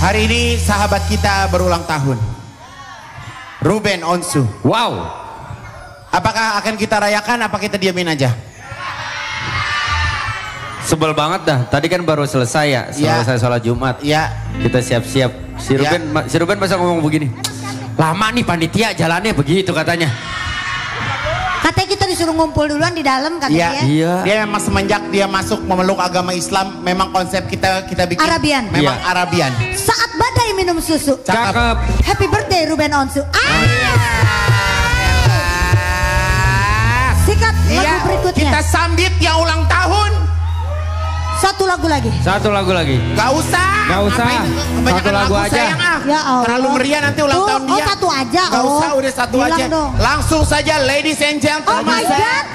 Hari ini sahabat kita berulang tahun. Ruben Onsu. Wow. Apakah akan kita rayakan apa kita diamin aja? Sebel banget dah. Tadi kan baru selesai ya. Selesai sholat Jumat. Ya. Kita siap-siap. Si Ruben masa ngomong begini. Lama nih panitia jalannya begitu katanya. Katanya kita disuruh ngumpul duluan di dalam katanya. Iya. Dia memang semenjak dia masuk memeluk agama Islam, memang konsep kita bikin Arabian. Memang Arabian. Saat badai minum susu. Cakep. Happy birthday Ruben Onsu. Sikat lagu berikutnya. Kita sambit yang ulang tahun. Satu lagu lagi. Satu lagu lagi. Gak usah. Gak usah. Satu lagu aja. Sayang, Ya Allah. Terlalu meriah nanti ulang tahun dia. Oh satu aja. Gak usah, udah satu aja. Dong. Langsung saja ladies and gentlemen.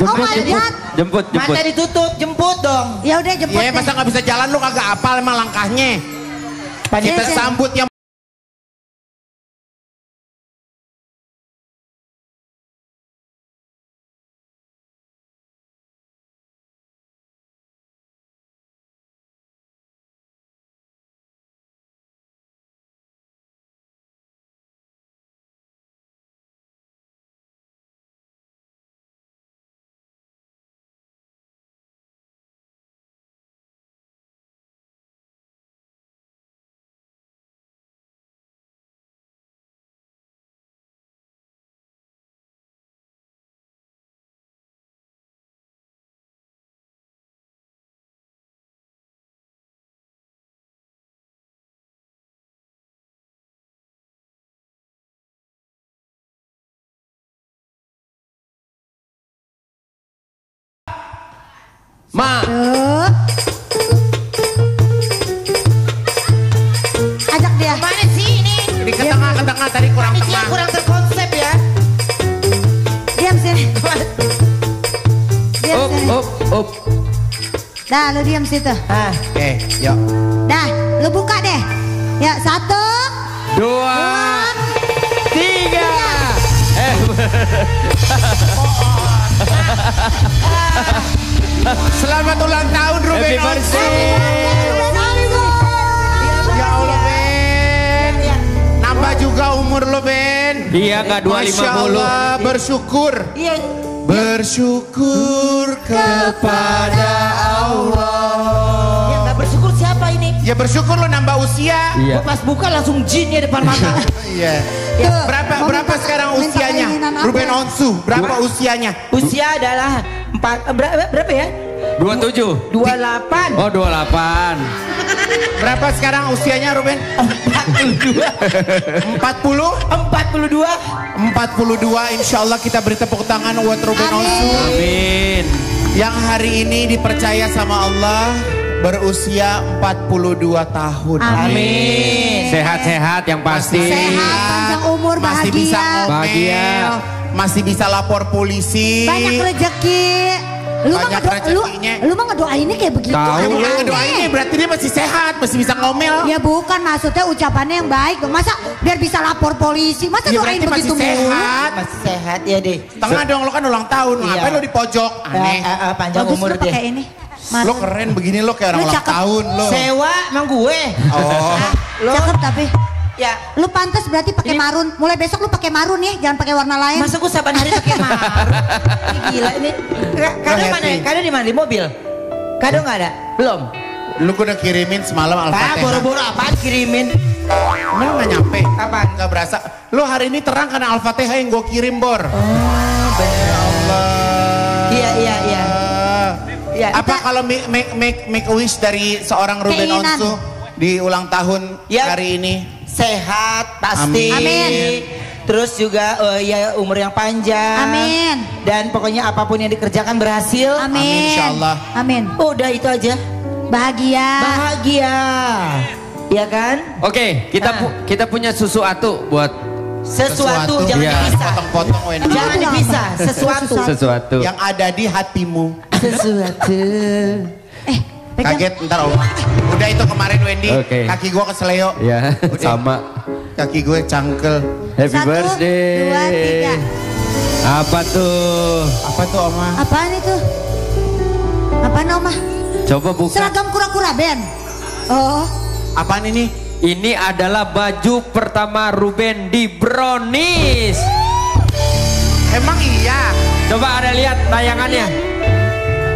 Oh my god. Jemput. Mata ditutup, jemput dong. Ya udah jemput. Ya masa gak bisa jalan lu kagak apal emang langkahnya. Kita sambut yang Ajak dia. Mana sih ini? di tengah tadi kurang Panitia tengah. kurang terkonsep ya. Diam sini. Diam sini. Up. Dah lu diam situ. Oke, yuk. Dah lu buka deh. Ya 1 2 3. Selamat ulang tahun Ruben Happy Onsu. birthday. Ya Allah Ben. Nambah juga umur lo Ben. Iya nggak 250. Masya Allah, bersyukur. Iya. Bersyukur kepada Allah. Ya nggak bersyukur siapa ini? Ya bersyukur lo nambah usia. Iya. Pas buka langsung jin ya depan mata. Iya. Berapa sekarang minta usianya? keinginan apa? Ruben Onsu, berapa usianya? Usia adalah berapa ya? 27. 28. Oh 28. Berapa sekarang usianya Ruben? 42. 40? 42. 42, insya Allah kita beri tepuk tangan buat Ruben Onsu. Amin. Yang hari ini dipercaya sama Allah berusia 42 tahun. Amin. Sehat-sehat yang pasti. Sehat, panjang umur, Masih bisa bahagia. ngomel, Bahagia. masih bisa lapor polisi. Banyak rezeki. Banyak rezekinya. Lu mah ngedoainnya kayak begitu. Tahu. Bukan Aneh. ngedoainnya, berarti dia masih sehat, masih bisa ngomel. Ya bukan, maksudnya ucapannya yang baik dong. Masa biar bisa lapor polisi, masa Ya doain berarti masih begitu mulu? sehat. Masih sehat ya deh. Tengah dong, lo kan ulang tahun. Iya. Ngapain lo di pojok? Aneh. Panjang Bagus umur lu deh. pakai ini. Mas, Lo keren begini lo kayak orang Lo ulang cakep. tahun lo. Sewa emang gue. Oh. Lo cakep tapi. ya. Lu pantas berarti pakai marun. Mulai besok lu pakai marun ya, jangan pakai warna lain. Masa gue saban hari pakai marun? Ini gila ini. Kado mana? Kado di mana? Di mobil? Kado nggak ada? Belum. Lu udah kirimin semalam Al-Fatihah. Boro-boro apaan kirimin? Emang nggak nyampe? Apaan? Nggak berasa. Lu hari ini terang karena Al-Fatihah yang gue kirim Bor. Oh bener. Allah. Iya. Ya, Apa kalau make a wish dari seorang Ruben Keinginan. Onsu di ulang tahun Ya. hari ini? sehat pasti. Amin. Terus juga ya umur yang panjang. Amin. Dan pokoknya apapun yang dikerjakan berhasil. Amin. Amin, insyaallah. Amin. Udah itu aja. Bahagia. Bahagia. Ya kan? Oke, kita punya susu atu buat Sesuatu jangan Iya. dipisah. Potong-potong Wendy. Jangan dipisah. sesuatu. Yang ada di hatimu. Sesuatu. Pegang. Kaget ntar om. Udah itu kemarin Wendy. Oke. Kaki gua keseleo. Ya, Udah. sama. Kaki gue cangkel. Happy 1, birthday. 2, 3. Apa tuh? Apa tuh Oma? Apaan itu? Apaan Oma? Coba buka. Seragam kura-kura Ben. Oh. Apaan ini? Ini adalah baju pertama Ruben di Brownies. Emang iya? Coba ada lihat tayangannya.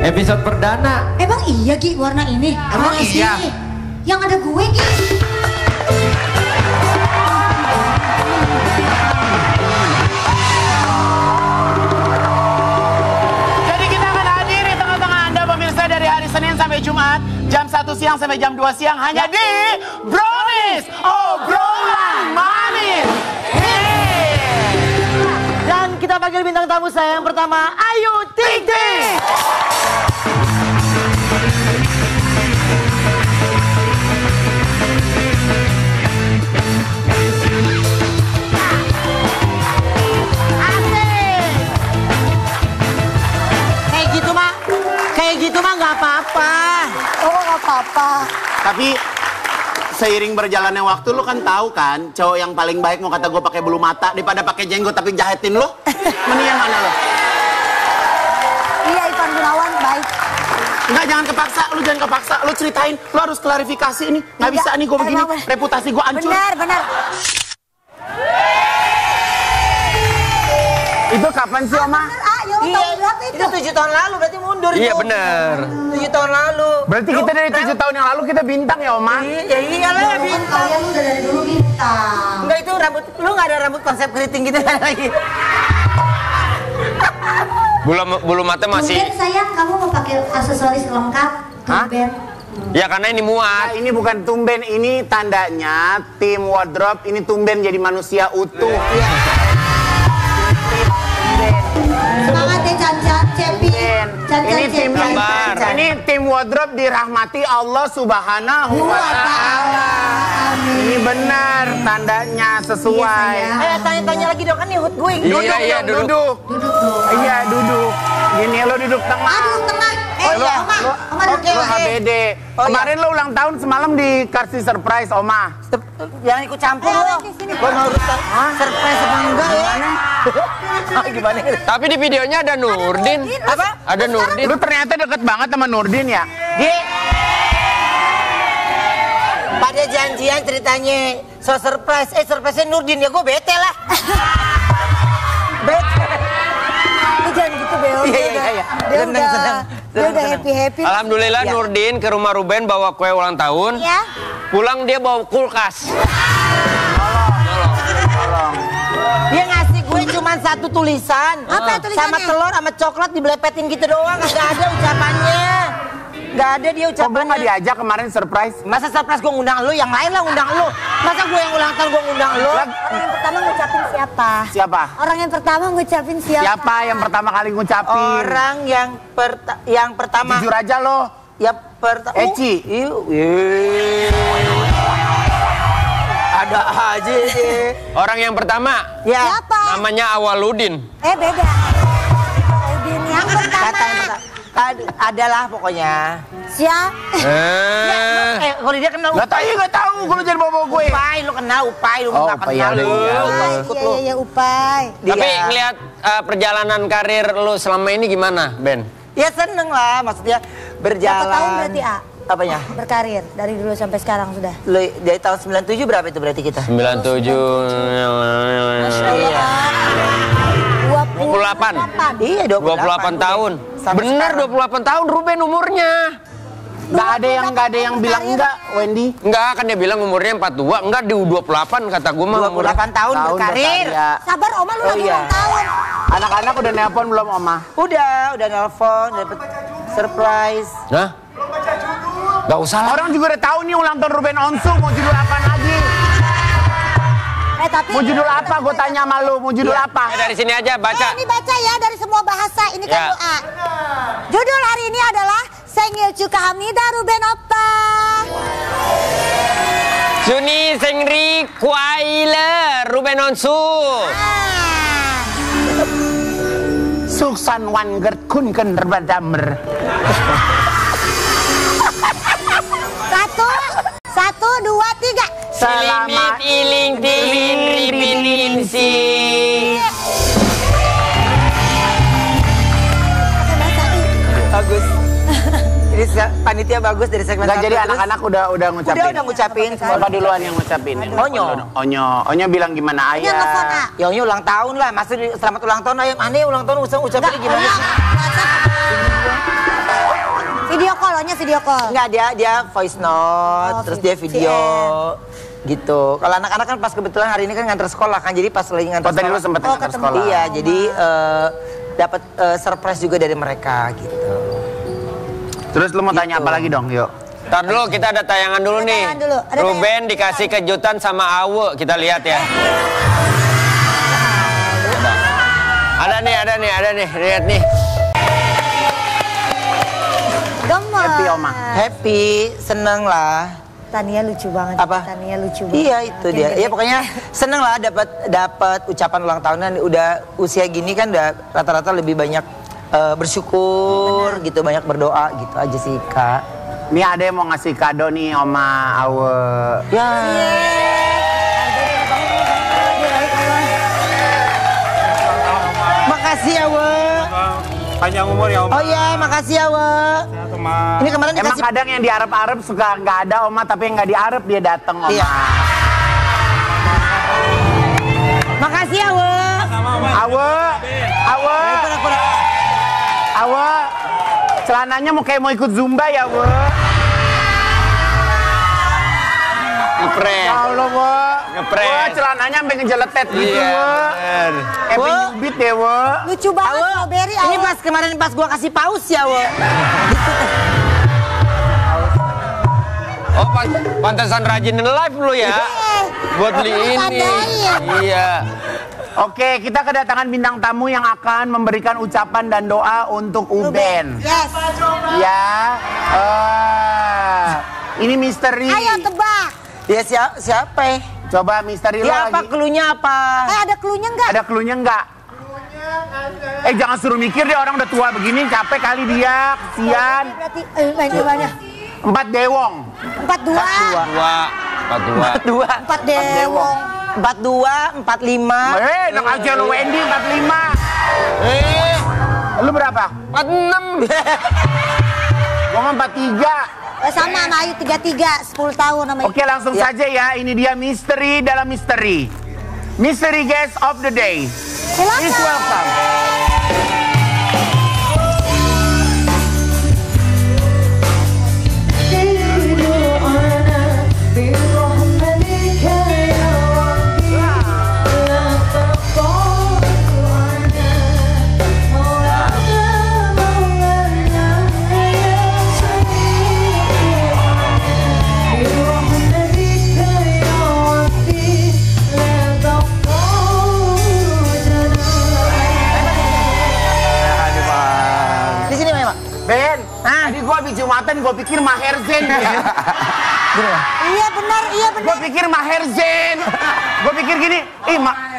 Episode perdana. Emang iya Gi warna ini? Emang Warna iya? sini. Yang ada gue Gi. Jadi kita akan hadir di tengah-tengah Anda pemirsa dari hari Senin sampai Jumat jam 1 siang sampai jam 2 siang hanya di Brownies Obrolan Manis. Dan kita panggil bintang tamu saya yang pertama, Ayu Ting Ting. Kayak gitu mah nggak apa-apa. Oh nggak apa-apa. Tapi seiring berjalannya waktu lu kan tahu kan, cowok yang paling baik mau kata gue pakai bulu mata daripada pakai jenggot tapi jahetin lu. Mendingan mana lu? Iya Ivan Gunawan baik. Enggak, jangan kepaksa, lu jangan kepaksa, lu ceritain, lu harus klarifikasi ini. Nggak bisa nih gue begini, reputasi gue hancur. Benar. Itu kapan sih Oma? Iya, tahun berapa itu? Itu 7 tahun lalu, berarti mundur. Iya itu. benar. 7 tahun lalu. Berarti kita dari 7 tahun yang lalu kita bintang ya Oma? Iya, iyalah bintang. Kalian udah dari dulu bintang. Enggak, itu rambut, lu nggak ada rambut konsep keriting gitu lagi. Bulu mata masih. Tumben sayang, kamu mau pakai aksesoris lengkap? Tumben. Ya karena ini Nah, muat. ini bukan tumben, ini tandanya tim wardrobe ini tumben jadi manusia utuh. Semangat ya Can-Can, Cepi. Ini tim Sabar. ini tim wardrobe dirahmati Allah Subhanahu wa Ta'ala. Ini benar tandanya sesuai. Tanya-tanya lagi dong, kan nih hut gue. Iya, duduk. Iya, duduk. Gini lo duduk tengah. Aduh, tengah. Oma duduk. Lo HBD. Kemarin lo ulang tahun semalam dikasih surprise Oma. Jangan ikut campur lo. Gue mau urusan surprise apa enggak ya? Gimana? Tapi di videonya ada Nurdin. Apa? Ada Nurdin. Lu ternyata deket banget sama Nurdin ya? Dia pada janjian ceritanya so surprise, surprise-nya Nurdin, ya gue bete lah. Bete. Jangan gitu Bel. Iya. Dia udah happy. Alhamdulillah Nurdin ke rumah Ruben bawa kue ulang tahun. Ya. Pulang dia bawa kulkas. Tolong. Dia ngasih gue cuma satu tulisan. Apa tulisannya? Sama telur sama coklat dibelepetin gitu doang. Gak ada ucapannya. Gak ada dia Kok gue ucapannya. gak diajak kemarin surprise? Masa surprise gue ngundang lu, yang lain lah ngundang lu. Masa gue yang ulang tahun gue ngundang lu? Orang yang pertama ngucapin siapa? Siapa? Orang yang pertama ngucapin siapa? Siapa yang pertama kali ngucapin? Orang yang pertama. Jujur aja lo. Ya pertama. Eci. Ada aja deh. Orang yang pertama Ya. Siapa? namanya Awaludin. Beda. Udin yang pertama. Kata yang pertama. Adalah pokoknya. Siapa? Kalau dia kenal Gak tahu, gak tahu. Gue jangan bawa gue. Upai, lu kenal Upai, lu Oh, nggak Upai kenal ada, lu. iya. Ikut lu. Iya, Upai. Tapi Dia- ngelihat perjalanan karir lu selama ini gimana, Ben? Ya seneng lah, maksudnya berjalan. Berapa tahun berarti, A? Apanya? Berkarir dari dulu sampai sekarang sudah. Lu dari tahun 97 berapa itu berarti kita? 97. Iya. 28. Iya, 28 tahun. Sampai Bener sekarang. 28 tahun Ruben umurnya. Gak ada yang bilang enggak, Wendy. Enggak, kan dia bilang umurnya 42. Enggak, di 28 kata gue mah umurnya. 28 tahun berkarir. berkarya. Sabar Oma lu lagi iya. ulang tahun. Anak-anak udah nelpon belum, Oma? Udah nelpon, dapet surprise. Hah? Gak usah lah. Orang juga udah tahu nih ulang tahun Ruben Onsu, mau judul apa lagi? Tapi Mau judul apa? Gue tanya sama lu, mau judul apa? Dari sini aja baca. ini baca ya dari semua bahasa. Ini kan Ya. doa. Judul hari ini adalah Sengil Cukahamnida Ruben Opa. Suni Sengri Kuaile Ruben Onsu. Suksan wan gert kun ken berbadamer. Satu, dua, tiga. Selamat iling tilin ripinin si. Bagus. Jadi panitia bagus dari segmen Enggak, 1. jadi anak-anak udah ngucapin. Udah ngucapin. Siapa duluan yang ngucapin? Onyo bilang gimana Ini nelfon, ayah? ah. Ya Onyo ulang tahun lah, masa selamat ulang tahun ayam. Aneh ulang tahun ucapin gimana sih? Video call, Onya video call. Enggak, dia voice note, terus dia video gitu. Kalau anak-anak kan pas kebetulan hari ini kan nganter sekolah kan, jadi pas lagi nganter Tadi lu sekolah. sempet nganter sekolah. Iya, jadi dapat surprise juga dari mereka gitu. Terus lu mau tanya apa lagi dong, yuk? Ntar dulu, kita ada tayangan dulu nih. Tayangan dulu. Ada Ruben dikasih kejutan sama Awe, kita lihat ya. Ada nih, lihat nih. Gemes. Happy, Oma. Happy, seneng lah. Tania lucu banget. Apa? Tania lucu banget. Iya itu dia. Ya pokoknya seneng lah dapat ucapan ulang tahunan. Udah usia gini kan udah rata-rata lebih banyak bersyukur gitu, banyak berdoa gitu aja sih Kak. Nih ada yang mau ngasih kado nih Oma Awe. Ya. Makasih ya Awe. Panjang umur ya Om. Oh iya, makasih ya Awe. Ini kemarin Emang dikasih. kadang yang diarep-arep suka nggak ada Oma, tapi yang nggak diarep dia dateng Oma. Iya. Makasih Awe. Awe, celananya mau kayak mau ikut Zumba ya Awe. Ngeprank. Ya Allah Awe. Ngeprank. Wah, celananya sampai ngejeletet gitu Iya, Awe. bener. Kayak Awe. penyubit ya Awe. Lucu banget Awe, strawberry. ini Awe. pas kemarin pas gua kasih paus ya Awe. Oh, pantesan rajin live lu ya. Buat beli ini. Tandain. Iya. Oke, kita kedatangan bintang tamu yang akan memberikan ucapan dan doa untuk Uben. Yes. Ya. Ini misteri. Ayo tebak. Ya siapa? Coba misteri lo Ya apa lagi. cluenya apa? Ada cluenya enggak? Ada cluenya enggak? Jangan suruh mikir deh, orang udah tua begini, capek kali dia, kesian. Berarti main gimana? 4 dewong. 42. 42. 4 dewong. 42, 45. Enak aja lu Wendy 45. Lu berapa? 46. Gua mah 43. Sama sama Ayu 33, 10 tahun sama Oke, langsung saja ya. Ini dia misteri dalam misteri. Mystery guest of the day. Please welcome. Di sini Mak. Ben, tadi gua habis Jumatan, gua pikir Maher Zain. Iya benar. Gua pikir Maher Zain. Gua pikir gini,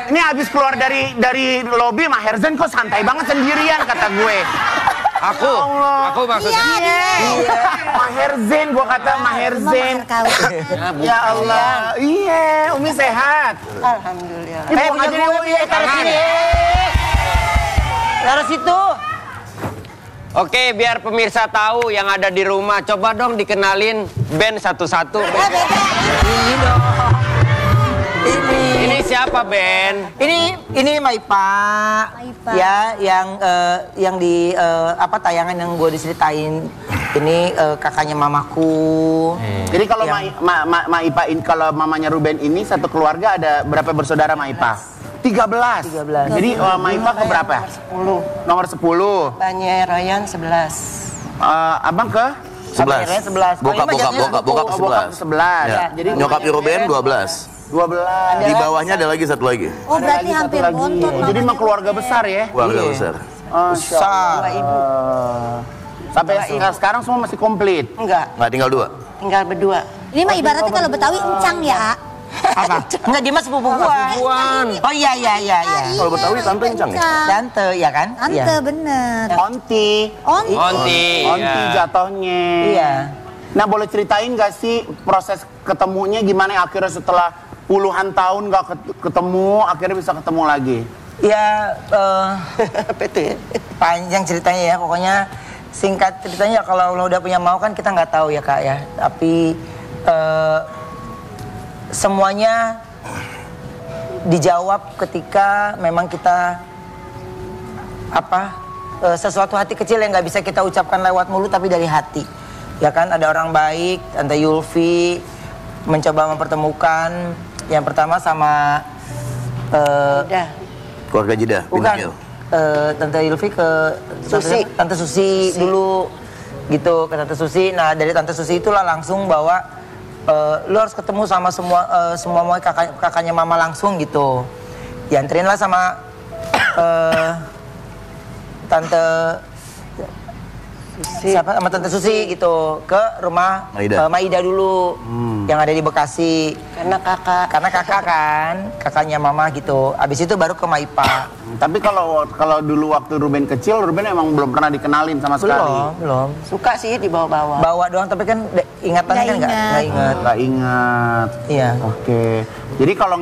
ini habis keluar dari lobi Maher Zain kok santai banget sendirian kata gue. Aku maksudnya. Iya. Maher Zain, gua kata Maher Zain. Ya Allah. Iya, Umi sehat. Alhamdulillah. Punya gue, taruh sini. Taruh situ. Oke, biar pemirsa tahu yang ada di rumah, coba dong dikenalin Ben satu-satu. Ini dong. Ini siapa Ben? Ini Maipa. Ya, yang di tayangan yang gue diceritain. Ini kakaknya mamaku. Jadi kalau Maipa kalau mamanya Ruben ini satu keluarga ada berapa bersaudara Maipa? 13. Jadi Maipa ke berapa? Nomor 10. Banyak Ryan 11. Abang ke? 11. 11. Bokap ke 11. 11. Ya. Jadi Nyokap Ruben 12. 12. Di bawahnya ada lagi satu lagi. Oh berarti hampir bontot. Jadi emang keluarga besar ya? Keluarga besar. Besar. Sampai sekarang semua masih komplit. Enggak, Tinggal 2. tinggal berdua. Ini mah ibaratnya kalau Betawi encang ya. Apa? Enggak, dia mah sepupu gua. Oh iya. Kalau Betawi tante encang ya? Tante, ya kan? Tante bener. Onti. Onti. Onti jatuhnya. Iya. Nah, boleh ceritain gak sih proses ketemunya gimana akhirnya setelah puluhan tahun gak ketemu, akhirnya bisa ketemu lagi? Ya, apa itu ya? Panjang ceritanya ya, pokoknya singkat ceritanya kalau lo udah punya mau kan kita nggak tahu ya Kak ya. Tapi semuanya dijawab ketika memang kita sesuatu hati kecil yang nggak bisa kita ucapkan lewat mulut tapi dari hati. Ya kan ada orang baik, Tante Yulfi mencoba mempertemukan yang pertama sama Keluarga Jeddah, bukan Pinangil. Tante Yulfi ke Susi. Tante Susi dulu gitu ke Tante Susi. Nah dari Tante Susi itulah langsung bahwa lu harus ketemu sama semua kakaknya mama langsung gitu. Dianterin lah sama Tante siapa sama Tante Susi gitu ke rumah Maida dulu yang ada di Bekasi. Karena kakak kan kakaknya mama gitu. Abis itu baru ke Maipa. Tapi kalau dulu waktu Ruben kecil, Ruben emang belum pernah dikenalin sama sekali. Belum. Suka sih dibawa-bawa. Bawa doang tapi kan ingatannya kan nggak ingat. Nggak ingat. Iya. Oke. Jadi kalau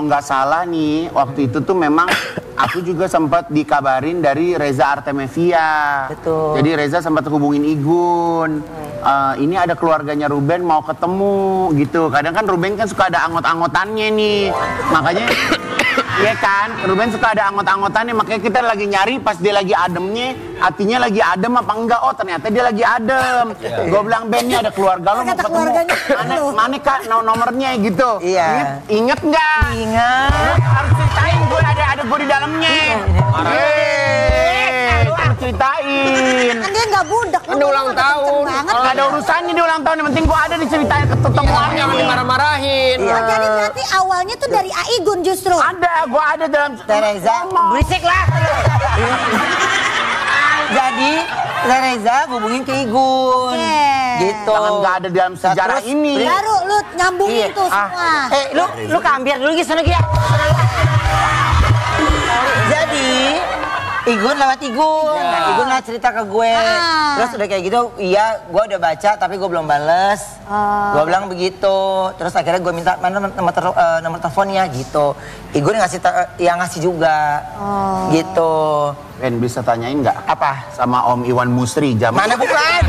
nggak salah nih, waktu itu tuh memang aku juga sempat dikabarin dari Reza Artemevia. Betul. Jadi Reza sempat hubungin Igun. Ini ada keluarganya Ruben mau ketemu gitu. Kadang kan Ruben kan suka ada anggot-anggotannya nih. Makanya iya kan, Ruben suka ada anggot-anggotannya. Makanya kita lagi nyari pas dia lagi ademnya, hatinya lagi adem apa enggak. Oh ternyata dia lagi adem. Gue bilang Ben nih ada keluarga lo mau ketemu. Mana Kak nomornya gitu. Iya. Ingat nggak? Ingat. Harus ceritain gue ada gue di dalamnya. Harus ceritain. Kan dia nggak budak. Kan dia ulang tahun. Nggak ada urusannya di ulang tahun. Yang penting gue ada diceritain ketemuannya. Jangan dimarah-marahin. Oh, jadi berarti awalnya tuh dari Aigun justru. Ada, gue ada dalam Tereza, berisik lah. Jadi Tereza hubungin ke Igun. Gitu. Jangan nggak ada dalam sejarah Terus, ini. Baru lu nyambungin tuh semua. Lu kambiar dulu Gi, sana Gi ya. Jadi Igun lewat Igun. Nah, Igun lah cerita ke gue. Terus udah kayak gitu, iya gue udah baca tapi gue belum bales. Gue bilang begitu. Terus akhirnya gue minta mana nomor teleponnya gitu. Igun ngasih juga. Gitu. Ben bisa tanyain nggak? Apa? Sama Om Iwan Musri jam Mana bukan?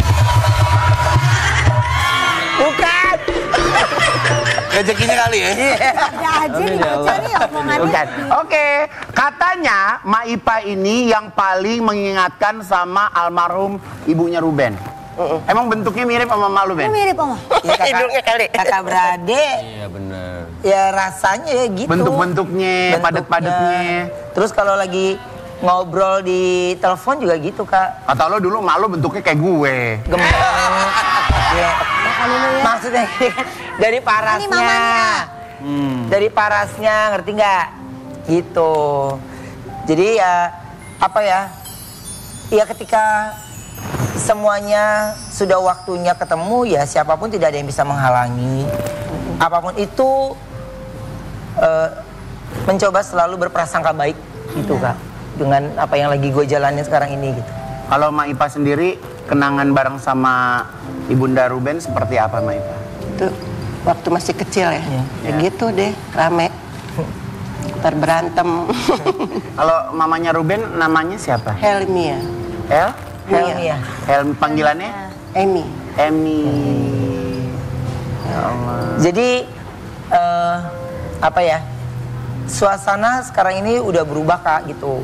Bukan. Rezekinya kali ya. Ada aja nih cari omongannya. Bukan. Oke, katanya Maipa ini yang paling mengingatkan sama almarhum ibunya Ruben. Emang bentuknya mirip sama mama lu, Ben? Mirip Oma. Ya, kakak beradik. Iya benar. Ya rasanya ya gitu. Bentuk-bentuknya, padat-padatnya. Terus kalau lagi ngobrol di telepon juga gitu Kak. Kata lo dulu emak lo bentuknya kayak gue. Gemeng. Ya. Maksudnya dari parasnya. Dari parasnya, ngerti nggak? Gitu. Jadi ya apa ya? Ya ketika semuanya sudah waktunya ketemu ya siapapun tidak ada yang bisa menghalangi. Apapun itu mencoba selalu berprasangka baik gitu Kak. Dengan apa yang lagi gue jalanin sekarang ini gitu. Kalau Maipa sendiri kenangan bareng sama Ibunda Ruben seperti apa Maipa? Itu waktu masih kecil ya. Begitu deh, rame. Ntar berantem. Kalau mamanya Ruben namanya siapa? Helmia. Helmia. Panggilannya? Emi. Ya Allah. Jadi apa ya? Suasana sekarang ini udah berubah Kak gitu.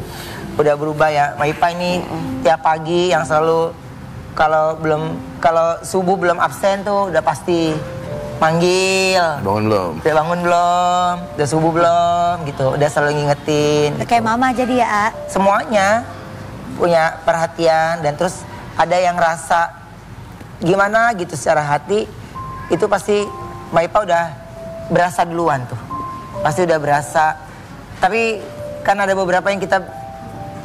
Udah berubah ya. Maipa ini tiap pagi yang selalu kalau subuh belum absen tuh udah pasti manggil. Bangun belum? Udah bangun belum? Udah subuh belum? Gitu. Udah selalu ngingetin. Gitu. Kayak mama jadi ya, A. Semuanya punya perhatian dan terus ada yang rasa gimana gitu secara hati itu pasti Maipa udah berasa duluan tuh. Pasti udah berasa. Tapi kan ada beberapa yang kita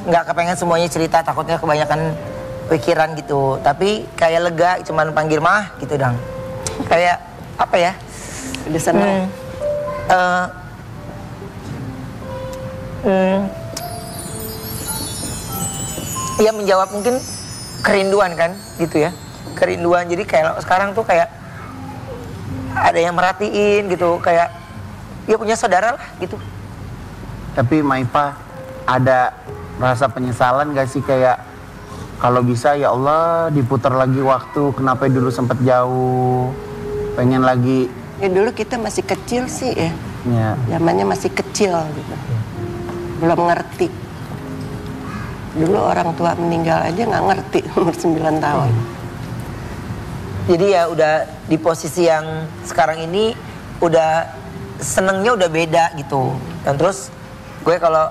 nggak kepengen semuanya cerita, takutnya kebanyakan pikiran gitu. Tapi kayak lega, cuman panggil mah gitu dong. Kayak apa ya? Udah senang. Ya menjawab mungkin kerinduan kan gitu ya. Kerinduan, jadi kayak sekarang tuh kayak ada yang merhatiin gitu, kayak ya punya saudara lah gitu. Tapi Maipa ada rasa penyesalan gak sih kayak Kalau bisa ya Allah diputar lagi waktu, kenapa dulu sempet jauh, pengen lagi. Ya dulu kita masih kecil sih ya. Ya. Zamannya masih kecil gitu. Belum ngerti. Dulu orang tua meninggal aja nggak ngerti umur 9 tahun. Jadi ya udah di posisi yang sekarang ini udah senengnya udah beda gitu. Dan terus gue kalau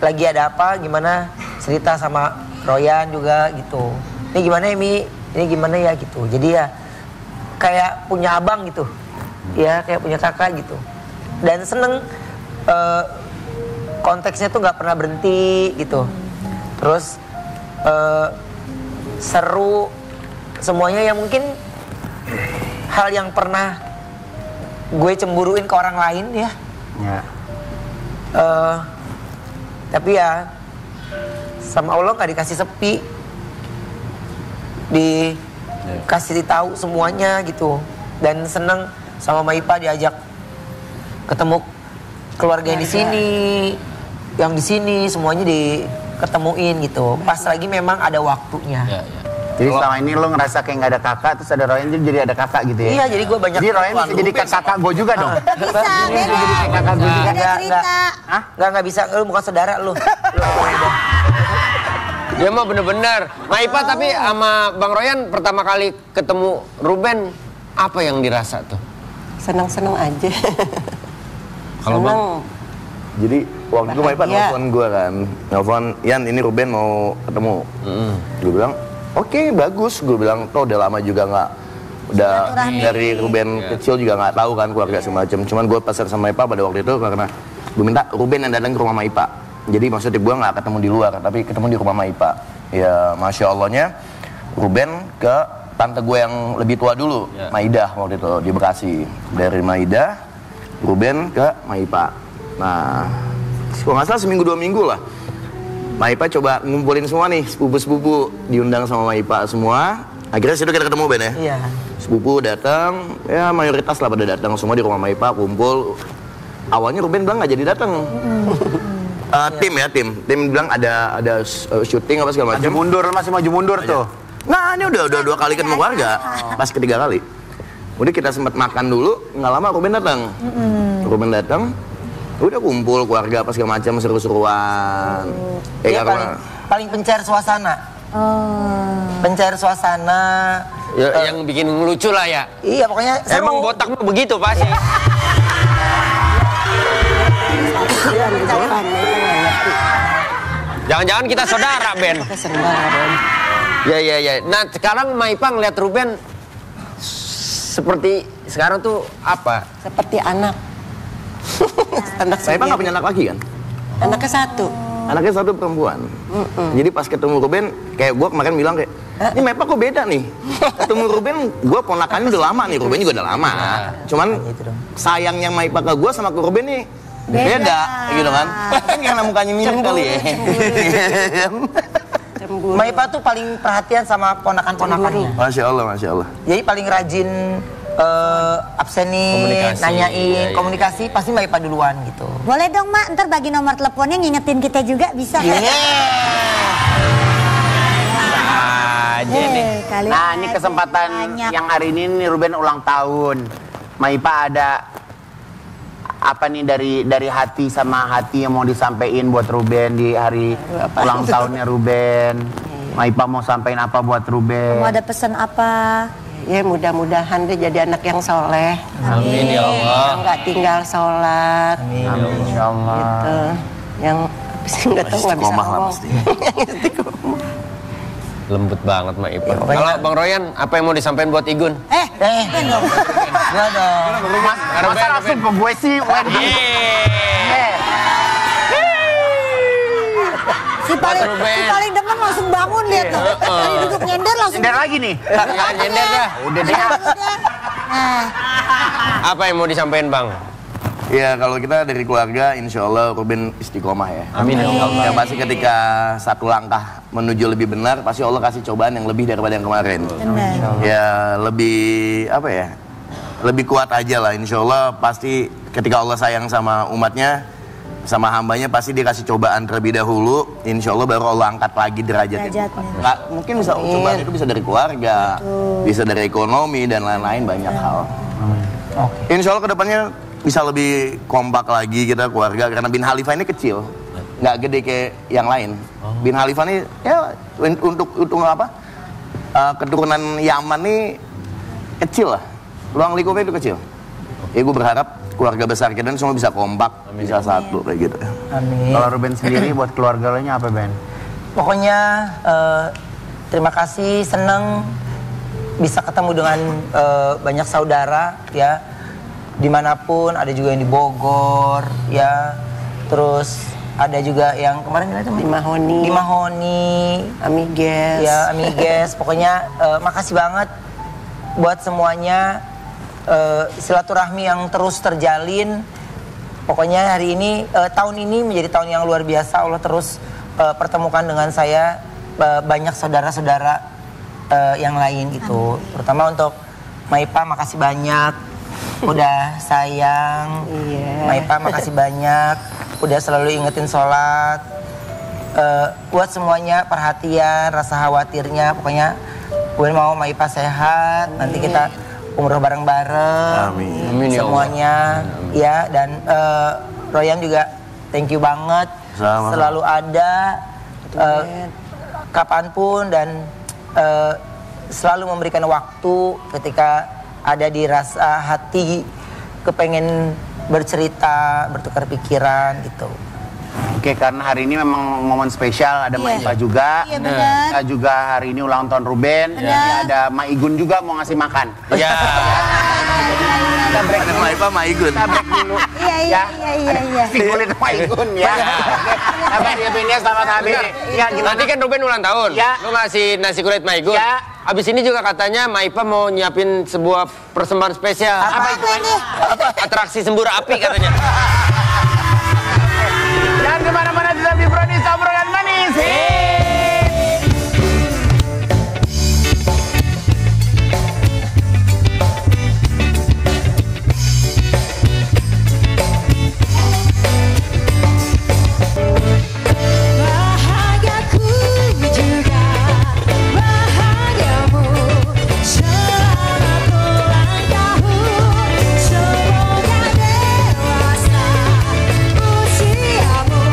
lagi ada apa gimana cerita sama Royan juga gitu. Ini gimana ya Mi? Ini gimana ya gitu. Jadi ya kayak punya abang gitu. Ya kayak punya kakak gitu. Dan seneng konteksnya tuh nggak pernah berhenti gitu. Terus seru semuanya yang mungkin hal yang pernah gue cemburuin ke orang lain ya. Ya. Tapi ya sama Allah nggak dikasih sepi, dikasih tahu semuanya gitu. Dan seneng sama Maipa diajak ketemu keluarga yang di sini, yang di sini semuanya diketemuin gitu. Pas lagi memang ada waktunya. Jadi selama ini lo ngerasa kayak nggak ada kakak, terus ada Royan jadi ada kakak gitu ya? Iya, jadi gue banyak. Jadi Royan bisa jadi kakak gue juga dong? Bisa, beda. Jadi kayak kakak gue juga. Ada cerita. Nggak bisa, lu bukan saudara lu. Dia mah bener-bener. Maipa tapi sama Bang Royan pertama kali ketemu Ruben, apa yang dirasa tuh? Seneng-seneng aja. Kalau Bang? Jadi waktu itu Maipa nelfon gue kan, nelfon Yan ini Ruben mau ketemu. Gue bilang oke, bagus. Gue bilang toh udah lama juga nggak, udah dari Ruben kecil juga nggak tahu kan keluarga semacam. Cuman gue pasar sama Maipa pada waktu itu karena gue minta Ruben yang datang ke rumah Maipa. Jadi maksudnya gue nggak ketemu di luar, tapi ketemu di rumah Maipa. Ya Masya Allahnya Ruben ke tante gue yang lebih tua dulu, Maidah waktu itu di Bekasi. Dari Maidah, Ruben ke Maipa. Nah, kalau nggak salah seminggu 2 minggu lah. Maipa coba ngumpulin semua nih, sepupu-sepupu diundang sama Maipa semua. Akhirnya situ kita ketemu Ben ya. Iya. Sepupu datang, ya mayoritas lah pada datang semua di rumah Maipa kumpul. Awalnya Ruben bilang nggak jadi datang. Tim bilang ada syuting apa segala macam. Masih maju mundur tuh. Nah ini udah 2 kali ketemu keluarga, pas ketiga kali. Udah kita sempat makan dulu, nggak lama Ruben datang. Ruben datang, udah kumpul keluarga apa segala macam seru-seruan. Dia paling pencair suasana. Pencair suasana. Ya, yang bikin lucu lah ya. Iya pokoknya seru. Emang botak mah begitu pasti. Jangan-jangan kita saudara, Ben. Ya. Nah, sekarang Maipa ngeliat Ruben seperti sekarang tuh apa? Seperti anak. Anak Maipa nggak punya anak lagi kan? Anaknya 1. Anaknya 1 perempuan. Jadi pas ketemu Ruben, kayak gue kemarin bilang kayak, ini Maipa kok beda nih? Ketemu Ruben, gue ponakannya udah lama nih, Ruben juga udah lama. Cuman sayangnya Maipa ke gue sama ke Ruben nih beda gitu kan? Karena mukanya mirip kali ya. Maipa tuh paling perhatian sama ponakan-ponakannya. Masya Allah. Jadi paling rajin absenin, nanyain, komunikasi pasti Maipa duluan gitu. Boleh dong Mak, ntar bagi nomor teleponnya ngingetin kita juga bisa. Aja nih. Nah ini kesempatan yang hari ini nih Ruben ulang tahun. Maipa ada apa nih dari hati sama hati yang mau disampaikan buat Ruben di hari ulang tahunnya Ruben? Maipa mau sampein apa buat Ruben? Mau ada pesan apa? Ya mudah-mudahan dia jadi anak yang soleh. Amin ya Allah. Nggak tinggal sholat. Amin insya Allah. Gitu. Yang nggak tahu nggak bisa ngomong. Lembut banget Maipa. Kalau Bang Royan, apa yang mau disampaikan buat Igun? Gua dong. Masa langsung ke gue sih? Si paling demen langsung bangun lihat tuh. Tadi duduk nyender langsung. Nyender lagi nih. Ya, nyender dah. Udah deh. Nah, Apa yang mau disampaikan Bang? Ya kalau kita dari keluarga, insya Allah Ruben istiqomah ya. Amin ya Allah. Yang pasti ketika satu langkah menuju lebih benar, pasti Allah kasih cobaan yang lebih daripada yang kemarin. Ya lebih apa ya? Lebih kuat aja lah. Insya Allah pasti ketika Allah sayang sama umatnya, sama hambanya pasti dia kasih cobaan terlebih dahulu, insya Allah baru Allah angkat lagi derajatnya. Nggak, mungkin bisa cobaan itu bisa dari keluarga, bisa dari ekonomi dan lain-lain banyak hal. Insya Allah kedepannya bisa lebih kompak lagi kita keluarga karena Bin Khalifah ini kecil, nggak gede kayak yang lain. Bin Khalifah ini ya untuk apa? Keturunan Yaman nih kecil lah, ruang lingkupnya itu kecil. Ya gue berharap keluarga besar kita semua bisa kompak, bisa satu kayak gitu. Amin. Kalau Ruben sendiri buat keluarga lainnya apa, Ben? Pokoknya terima kasih, seneng bisa ketemu dengan banyak saudara ya, dimanapun, ada juga yang di Bogor ya, terus ada juga yang kemarin itu di Mahoni, Amiges ya, Amiges. Pokoknya makasih banget buat semuanya. Silaturahmi yang terus terjalin. Pokoknya hari ini, tahun ini menjadi tahun yang luar biasa. Allah terus pertemukan dengan saya banyak saudara-saudara yang lain gitu. Terutama untuk Maipa, makasih banyak udah sayang. Maipa, makasih banyak udah selalu ingetin sholat. Buat semuanya perhatian, rasa khawatirnya. Pokoknya gue mau Maipa sehat. Nanti kita umroh bareng-bareng. Amin. Semuanya. Ya, dan Royan juga thank you banget. Sama. Selalu ada kapanpun dan selalu memberikan waktu ketika ada di rasa hati kepengen bercerita, bertukar pikiran gitu. Oke, karena hari ini memang momen spesial, ada Maipa juga. Iya, benar. Kita juga hari ini ulang tahun Ruben. Jadi ada Ma Igun juga mau ngasih makan. Ya. Kita break dulu. Maipa, Ma Igun. Kita break dulu. Iya. Si kulit Ma Igun ya. Sabar ya Ben ya, selamat habis. Ya, Nanti kan Ruben ulang tahun. Ya. Lu ngasih nasi kulit Maigun. Ya. Abis ini juga katanya Maipa mau nyiapin sebuah persembahan spesial. Apa itu ini? Atraksi sembura api katanya. Jangan kemana-mana, tetap di Brownies Obrolan Manis. Bahagiaku juga bahagiamu, selamat ulang tahun, semoga dewasa usiamu,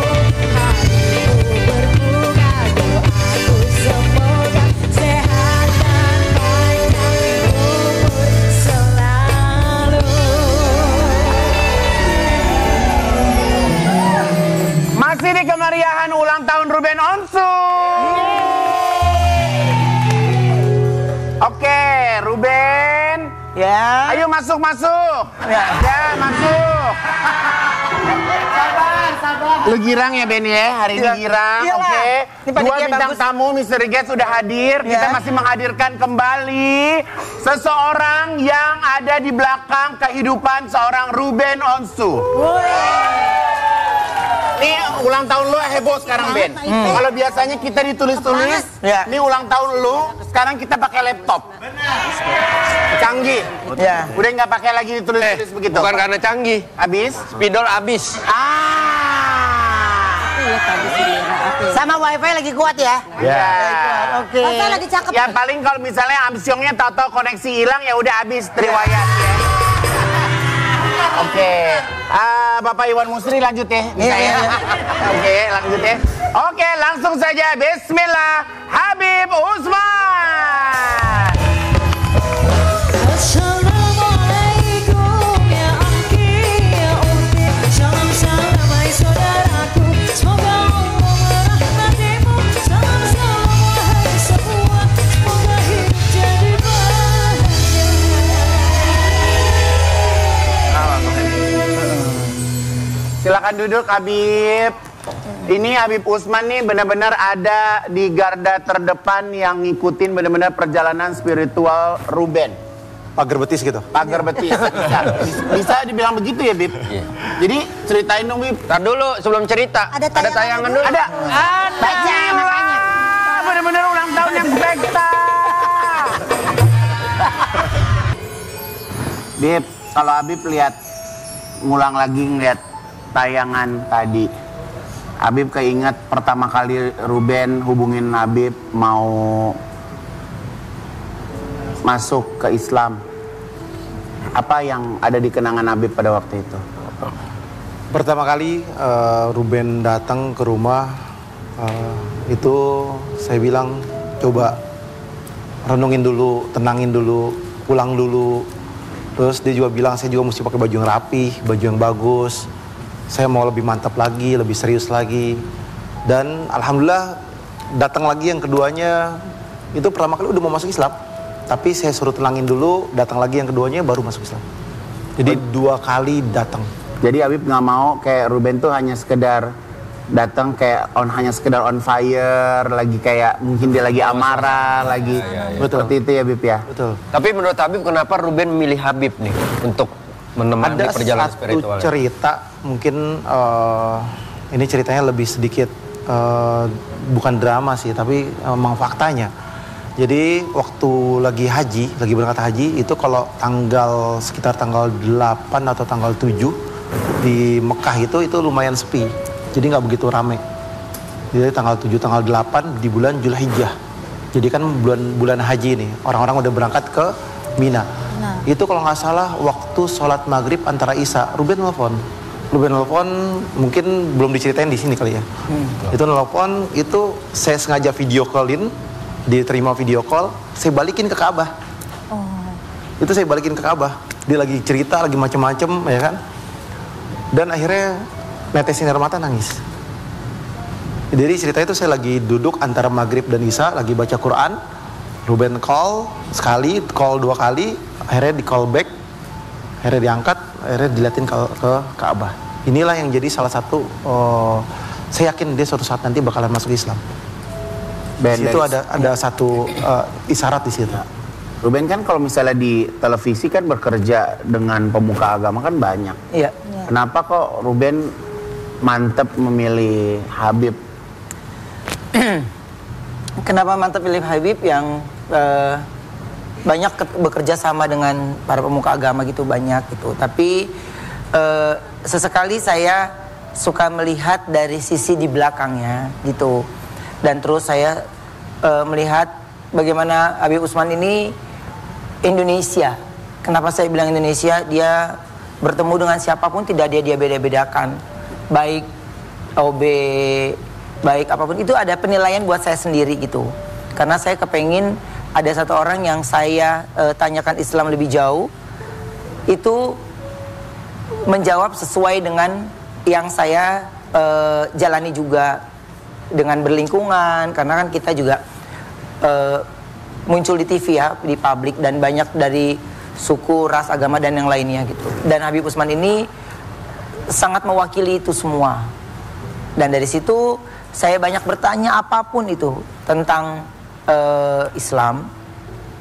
harimu berbunga, doaku semoga sehat dan panjang umur selalu. Masih di kemeriahan ulang tahun Ruben Onsu. Oke, Ruben. Ya. Ayo masuk. Ya, masuk. Sabar. Lu girang ya Ben ya, hari ini Iya. girang. Iyalah. Oke. Ini panitia Dua bintang bagus. tamu Misteri Guest sudah hadir. Kita Ya. masih menghadirkan kembali seseorang yang ada di belakang kehidupan seorang Ruben Onsu. Ini ulang tahun lu heboh sekarang Ben. Kalau biasanya kita ditulis-tulis, Ya. ini ulang tahun lu, sekarang kita pakai laptop. Canggih. Ya. Udah nggak pakai lagi ditulis-tulis begitu. Bukan karena canggih. Habis? Spidol abis. Sama wifi lagi kuat ya. Ya. Oke. Masa lagi cakep. Ya paling kalau misalnya Amsyongnya tahu-tahu koneksi hilang ya udah habis riwayat ya. Oke. Bapak Iwan Musri lanjut ya. Bisa ya. Oke, lanjut ya. Oke, langsung saja. Bismillah. Habib Usman. Assalamualaikum ya Angki ya Uti, salam hai saudaraku, semoga Allah merahmatimu, salam wahai semua, semoga hidup jadi bahagia. Silakan duduk Habib. Ini Habib Usman nih benar-benar ada di garda terdepan yang ngikutin benar-benar perjalanan spiritual Ruben. Pagar betis gitu. Pagar betis. Bisa dibilang begitu ya, Bib? Jadi ceritain dong, Bib. Tar dulu sebelum cerita. Ada tayangan dulu. Ada. Baca makanya. Benar-benar ulang tahun yang spektak. Bib, kalau Habib lihat ngulang lagi ngeliat tayangan tadi, Habib keinget pertama kali Ruben hubungin Habib mau masuk ke Islam. Apa yang ada di kenangan Habib pada waktu itu? Pertama kali Ruben datang ke rumah, itu saya bilang coba renungin dulu, tenangin dulu, pulang dulu. Terus dia juga bilang saya juga mesti pakai baju yang rapi, baju yang bagus. Saya mau lebih mantap lagi, lebih serius lagi. Dan alhamdulillah datang lagi yang keduanya, itu pertama kali udah mau masuk Islam. Tapi saya suruh tenangin dulu, datang lagi yang keduanya baru masuk Islam. Jadi 2 kali datang. Jadi Habib nggak mau kayak Ruben tuh hanya sekedar datang kayak hanya sekedar on fire, lagi kayak mungkin dia lagi amarah, lagi seperti itu ya Habib ya. Betul. Tapi menurut Habib kenapa Ruben milih Habib nih untuk menemani perjalanan spiritual? Ada satu cerita, mungkin ini ceritanya lebih sedikit bukan drama sih, tapi memang faktanya. Jadi waktu lagi haji, lagi berangkat haji, itu kalau sekitar tanggal 8 atau tanggal 7 di Mekah itu lumayan sepi. Jadi nggak begitu rame. Jadi tanggal 7, tanggal 8 di bulan Zulhijjah. Jadi kan bulan haji ini, orang-orang udah berangkat ke Mina. Nah. Itu kalau nggak salah waktu sholat maghrib antara Isya, Ruben nelfon, mungkin belum diceritain di sini kali ya. Itu nelfon, itu saya sengaja video callin, diterima video call, saya balikin ke Ka'bah. Itu saya balikin ke Ka'bah. Dia lagi cerita, lagi macem-macem, ya kan. Dan akhirnya netesin air mata, nangis. Jadi cerita itu saya lagi duduk antara maghrib dan Isya, lagi baca Quran. Ruben call sekali, call 2 kali, akhirnya di call back, akhirnya diangkat, akhirnya diliatin ke Ka'bah. Inilah yang jadi salah satu, saya yakin dia suatu saat nanti bakalan masuk Islam. Di situ ada satu isyarat di situ. Ruben kan kalau misalnya di televisi kan bekerja dengan pemuka agama kan banyak. Iya. Kenapa kok Ruben mantep memilih Habib? Kenapa mantap pilih Habib yang banyak bekerja sama dengan para pemuka agama gitu, banyak gitu. Tapi sesekali saya suka melihat dari sisi di belakangnya gitu. Dan terus saya melihat bagaimana Habib Utsman ini Indonesia. Kenapa saya bilang Indonesia? Dia bertemu dengan siapapun tidak dia beda-bedakan. Baik OB, baik apapun, itu ada penilaian buat saya sendiri gitu. Karena saya kepengin ada satu orang yang saya tanyakan Islam lebih jauh, itu menjawab sesuai dengan yang saya jalani juga, dengan berlingkungan. Karena kan kita juga muncul di TV ya, di publik, dan banyak dari suku, ras, agama, dan yang lainnya gitu. Dan Habib Utsman ini sangat mewakili itu semua. Dan dari situ saya banyak bertanya apapun itu tentang Islam.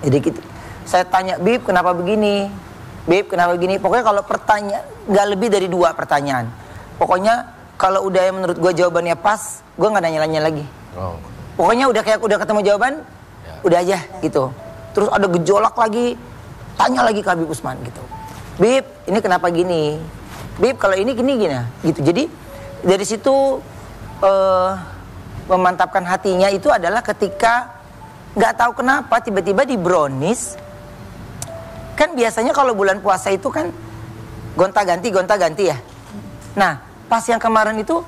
Jadi saya tanya, Bib kenapa begini? Bib kenapa begini? Pokoknya kalau nggak lebih dari 2 pertanyaan. Pokoknya kalau udah yang menurut gue jawabannya pas, gue nggak nanya-nanya lagi. Pokoknya udah ketemu jawaban, udah aja gitu. Terus ada gejolak lagi, tanya lagi ke Habib Utsman gitu. Bib, ini kenapa gini? Bib, kalau ini gini gitu. Jadi dari situ memantapkan hatinya itu adalah ketika nggak tahu kenapa tiba-tiba di Brownies, kan biasanya kalau bulan puasa itu kan gonta-ganti ya. Nah, pas yang kemarin itu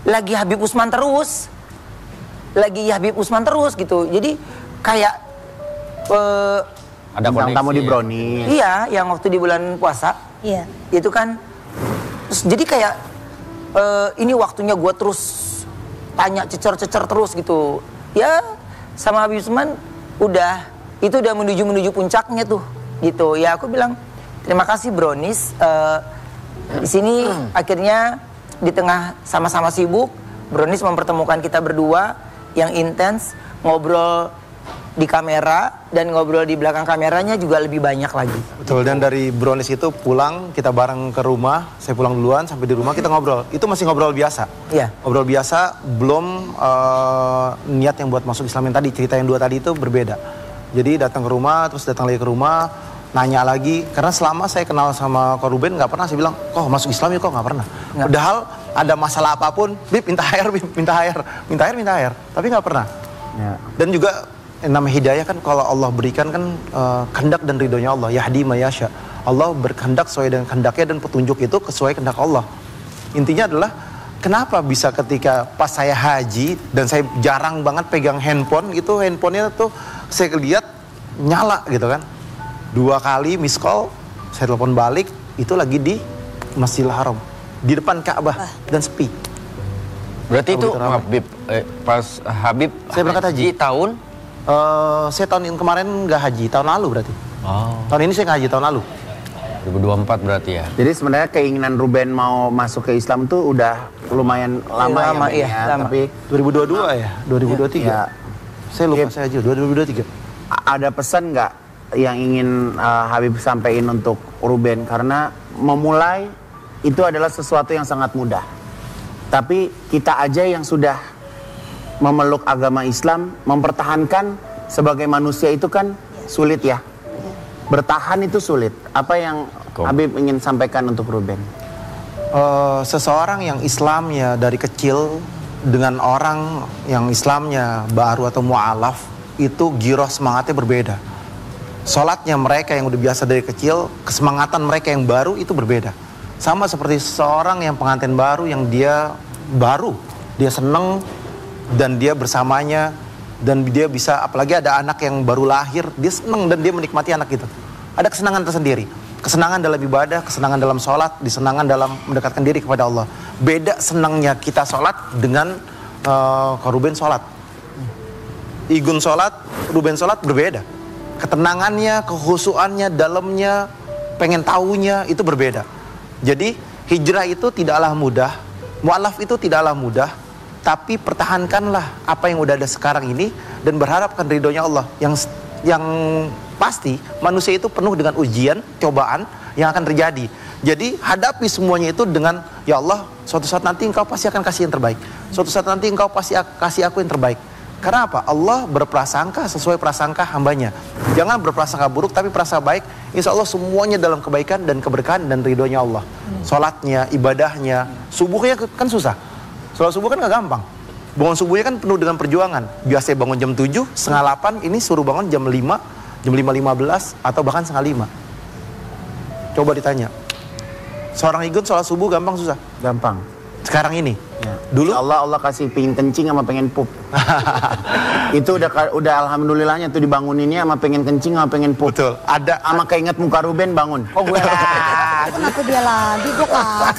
lagi Habib Utsman terus gitu. Jadi kayak ada koneksi tamu di Brownies. Iya, yang waktu di bulan puasa. Iya. Itu kan terus jadi kayak ini waktunya gue terus tanya cecer terus gitu. Ya sama Habib Utsman udah menuju puncaknya tuh gitu. Ya aku bilang terima kasih Brownies, di sini akhirnya di tengah sama-sama sibuk, Brownies mempertemukan kita berdua yang intens, ngobrol di kamera dan ngobrol di belakang kameranya juga lebih banyak lagi. Betul, dan dari Brownies itu pulang, kita bareng ke rumah, saya pulang duluan, sampai di rumah kita ngobrol. Itu masih ngobrol biasa. Iya. Ngobrol biasa, belum niat yang buat masuk Islam yang tadi, cerita yang 2 tadi itu berbeda. Jadi datang ke rumah, terus datang lagi ke rumah, nanya lagi, karena selama saya kenal sama Ko Ruben nggak pernah saya bilang, kok masuk Islam ya, kok nggak pernah. Padahal ada masalah apapun, Bib minta air, Bib minta air, minta air, tapi nggak pernah. Ya. Dan juga nama hidayah kan kalau Allah berikan kan kehendak dan ridhonya Allah, yahdi ma yasha. Allah berkehendak sesuai dengan kehendaknya dan petunjuk itu sesuai kehendak Allah. Intinya adalah kenapa bisa ketika pas saya haji dan saya jarang banget pegang handphone gitu, handphonenya tuh saya lihat nyala gitu kan. 2 kali miss call, saya telepon balik, itu lagi di Masjidil Haram, di depan Ka'bah dan sepi. Berarti itu Habib, pas Habib saya berangkat haji tahun? Saya tahun kemarin nggak haji, tahun lalu berarti. Tahun ini saya nggak haji, tahun lalu. 2024 berarti ya. Jadi sebenarnya keinginan Ruben mau masuk ke Islam tuh udah lumayan lama ya, lama. tapi 2022 ya, 2023. Ya. Saya lupa saya haji 2023. Ada pesan nggak yang ingin Habib sampaikan untuk Ruben? Karena memulai itu adalah sesuatu yang sangat mudah. Tapi kita aja yang sudah memeluk agama Islam, mempertahankan sebagai manusia itu kan sulit ya. Bertahan itu sulit. Apa yang Habib ingin sampaikan untuk Ruben? Seseorang yang Islamnya dari kecil dengan orang yang Islamnya baru atau mu'alaf, itu giroh semangatnya berbeda. Sholatnya mereka yang udah biasa dari kecil, kesemangatan mereka yang baru itu berbeda. Sama seperti seorang yang pengantin baru yang dia baru, dia seneng dan dia bersamanya, dan dia bisa, apalagi ada anak yang baru lahir, dia seneng dan dia menikmati anak itu. Ada kesenangan tersendiri, kesenangan dalam ibadah, kesenangan dalam sholat, kesenangan dalam mendekatkan diri kepada Allah. Beda senangnya kita sholat dengan Ruben sholat. Igun sholat, Ruben sholat berbeda. Ketenangannya, kehusuannya, dalamnya, pengen tahunya itu berbeda. Jadi hijrah itu tidaklah mudah, mu'alaf itu tidaklah mudah, tapi pertahankanlah apa yang udah ada sekarang ini dan berharapkan ridhonya Allah. Yang pasti manusia itu penuh dengan ujian, cobaan yang akan terjadi. Jadi hadapi semuanya itu dengan, ya Allah, suatu saat nanti engkau pasti akan kasih yang terbaik. Suatu saat nanti engkau pasti kasih aku yang terbaik. Karena apa? Allah berprasangka sesuai prasangka hambanya. Jangan berprasangka buruk, tapi prasangka baik. Insya Allah semuanya dalam kebaikan dan keberkahan dan ridhonya Allah. Sholatnya, ibadahnya, subuhnya kan susah. Sholat subuh kan gak gampang. Bangun subuhnya kan penuh dengan perjuangan. Biasanya bangun jam 7, setengah 8, ini suruh bangun jam 5, jam 5.15, atau bahkan setengah 5. Coba ditanya. Seorang ikut sholat subuh gampang susah? Gampang. Sekarang ini? Ya. Dulu? Allah kasih pengen kencing sama pengen pup. Itu udah alhamdulillahnya tuh dibanguninnya sama pengen kencing sama pengen pup. Betul. Ada sama keinget muka Ruben bangun. Oh gue lah. Kenapa dia lagi? Gue kan.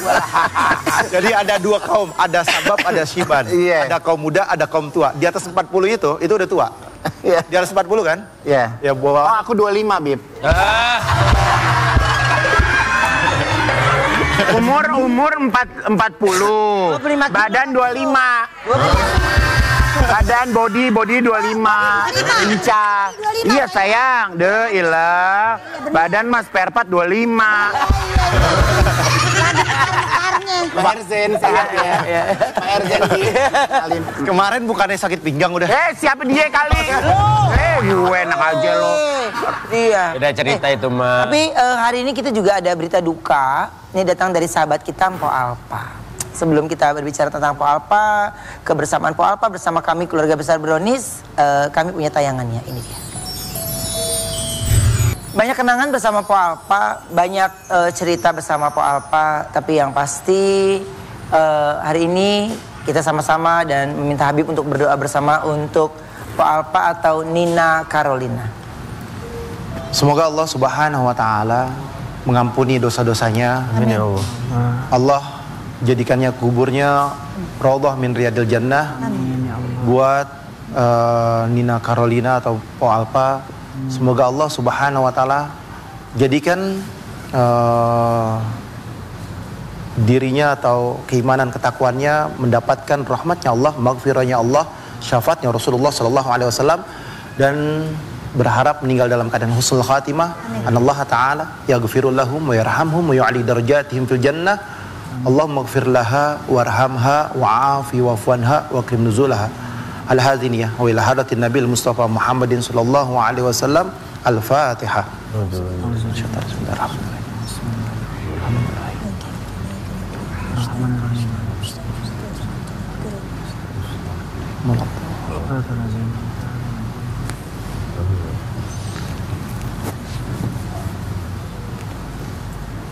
Jadi ada 2 kaum, ada sabab, ada syiban. Iya. Ada kaum muda, ada kaum tua. Di atas 40 itu udah tua. Iya. Di atas 40 kan? Iya. Ya Oh, aku 25, Bib. Umur 40. Badan 25. Badan body 25. Lincah. Iya sayang. Ilah. Badan mas spare part 25. Pak Erzen sehat ya. Pak Erzen Kemarin bukannya sakit pinggang udah. siapa dia kali? Gue enak aja lo. Iya. Beda cerita itu mah. Tapi hari ini kita juga ada berita duka. Ini datang dari sahabat kita, Mpo Alpa. Sebelum kita berbicara tentang Mpo Alpa, kebersamaan Mpo Alpa bersama kami keluarga besar Brownies, kami punya tayangannya. Ini dia. Banyak kenangan bersama Mpo Alpa, banyak cerita bersama Mpo Alpa. Tapi yang pasti hari ini kita sama-sama dan meminta Habib untuk berdoa bersama untuk Mpo Alpa atau Nina Carolina. Semoga Allah Subhanahu wa taala mengampuni dosa-dosanya. Amin ya Allah. Allah jadikannya kuburnya raudhah min riyadil jannah. Amin ya Allah. Buat Nina Carolina atau Mpo Alpa, semoga Allah Subhanahu wa taala jadikan dirinya atau keimanan ketakwanya mendapatkan rahmatnya Allah, maghfirahnya Allah, syafaatnya Rasulullah sallallahu alaihi wasallam, dan berharap meninggal dalam keadaan husnul khatimah. Anallaha ta'ala yaghfirul lahum wa yarhamhum wa yu'li darajatihim fil jannah. Allahumma ighfir laha warhamha wa'afi wa'fuanha wa akrim nuzulaha. Al-hadhiniyah wa ila hadatin nabil Mustafa Muhammadin sallallahu alaihi wasallam Al-Fatihah.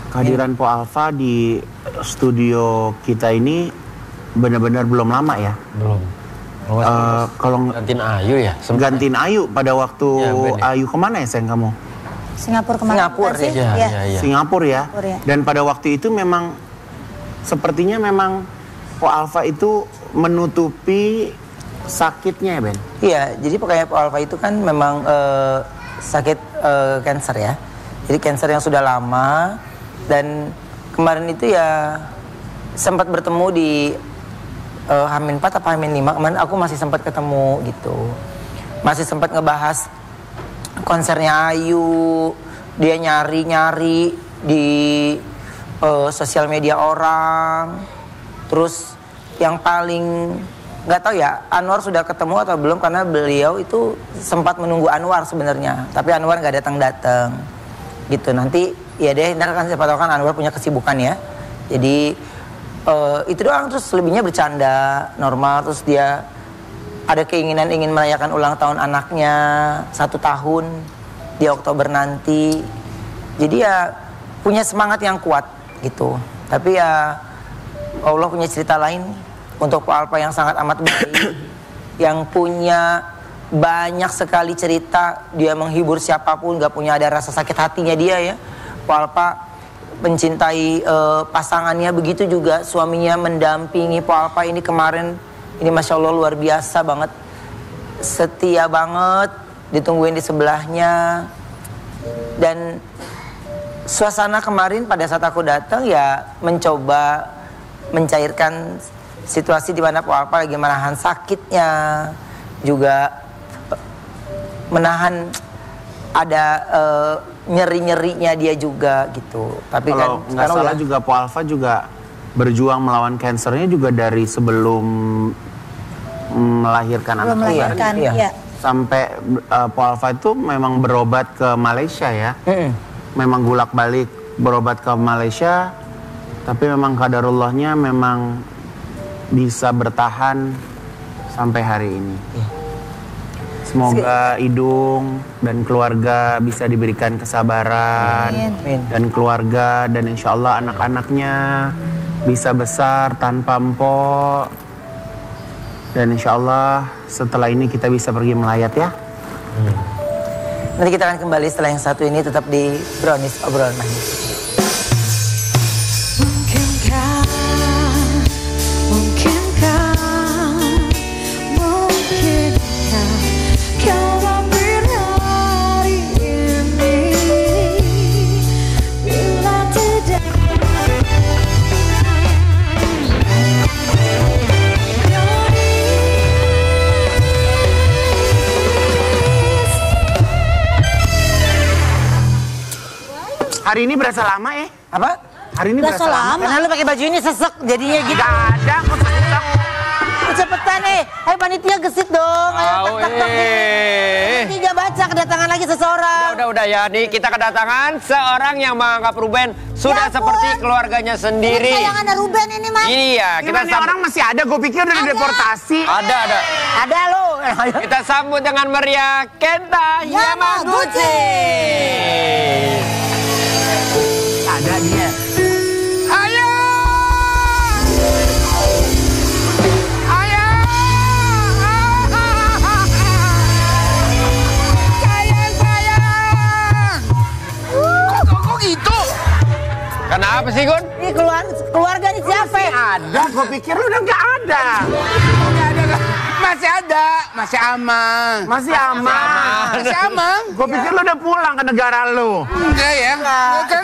Kehadiran Po Alfa di studio kita ini benar-benar belum lama ya. Belum. Kalau Gantiin Ayu ya? gantiin Ayu pada waktu Ya, Ben, ya. Ayu kemana ya sayang kamu? Singapura kemarin. Singapura sih. ya. Iya. Singapura ya. Singapura, ya. Dan pada waktu itu memang sepertinya memang Po Alfa itu menutupi sakitnya ya Ben. Iya, jadi pokoknya Po Alfa itu kan memang sakit kanker ya. Jadi kanker yang sudah lama dan kemarin itu ya sempat bertemu di H-4 atau H-5 kemarin aku masih sempat ketemu gitu. Masih sempat ngebahas konsernya Ayu, dia nyari-nyari di sosial media orang. Terus yang paling nggak tahu ya Anwar sudah ketemu atau belum karena beliau itu sempat menunggu Anwar sebenarnya, tapi Anwar nggak datang-datang gitu. Nanti ya deh, ntar kan siapa tahu kan Anwar punya kesibukan ya. Jadi itu doang, terus lebihnya bercanda normal. Terus dia ada keinginan ingin merayakan ulang tahun anaknya 1 tahun di Oktober nanti. Jadi ya punya semangat yang kuat gitu. Tapi ya Allah punya cerita lain untuk Po Alfa yang sangat amat baik, yang punya banyak sekali cerita. Dia menghibur siapapun, gak punya ada rasa sakit hatinya dia ya. Po Alfa mencintai pasangannya, begitu juga suaminya mendampingi Po Alfa ini kemarin. Ini Masya Allah luar biasa banget, setia banget, ditungguin di sebelahnya. Dan suasana kemarin pada saat aku datang ya mencoba mencairkan situasi di mana Po Alfa lagi menahan sakitnya, juga menahan ada nyeri-nyerinya dia juga gitu. Tapi kalau kan nggak salah juga Po Alfa juga berjuang melawan kansernya juga dari sebelum melahirkan Belum anak melahirkan, Iya. ya. sampai Po Alfa itu memang berobat ke Malaysia ya. Memang gulak-balik berobat ke Malaysia, tapi memang qadarullahnya memang bisa bertahan sampai hari ini. Semoga Idung dan keluarga bisa diberikan kesabaran. Amin. Dan keluarga dan insya Allah anak-anaknya bisa besar tanpa empok. Dan insya Allah setelah ini kita bisa pergi melayat ya. Nanti kita akan kembali setelah yang satu ini, tetap di Brownies Obrolan Manis. Mungkinkah kau mampir hari ini bila tidak Hari ini berasa lama ya? Apa? Hari ini berasa lama. Karena lu pakai baju ini sesek jadinya gitu. Gak ada kok sesek. Cepetan ayo panitia gesit dong. Ayo Tiga baca kedatangan lagi seseorang. Udah ya, nih kita kedatangan seorang yang menganggap Ruben sudah Ya ampun. seperti keluarganya sendiri. Ini kesayangan Ruben ini, Mas. Iya, kita Ini orang masih ada, gue pikir udah deportasi. ada. Ada lo. Kita sambut dengan meriah Kenta Yamaguchi. Ada dia. Ayo! Kok gitu? Kenapa sih, Gun? Ini keluarga nih siapa? Ada, gue pikir udah nggak ada. Masih ada, masih aman. Masih aman. Masih aman. Gue pikir lu udah pulang ke negara lu. Enggak ya?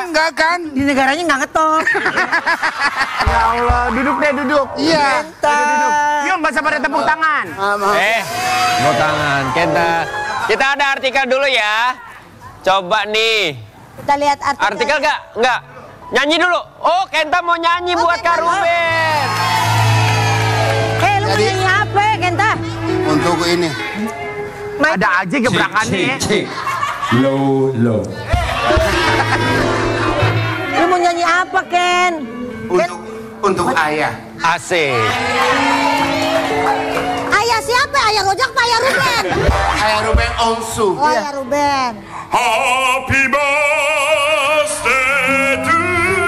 Enggak kan? Di negaranya nggak ngetop. Ya Allah, duduk deh, duduk. Iya. Duduk. Yuk, nggak usah pada tepuk tangan. Mau tangan, Kenta. Kita ada artikel dulu ya. Coba nih. Kita lihat Artikel nggak? Nggak. Nyanyi dulu. Oh, Kenta mau nyanyi buat Kak Ruben. Lu mau nyanyi apa, Kenta? Untuk ini. Ada aja gebrakannya ya. Low. Lu mau nyanyi apa, Ken? Untuk ayah. Asik. Ayah siapa? Ayah Rojak apa Ayah Ruben? Ayah Ruben Onsu. Oh, Ayah Ruben. Happy birthday to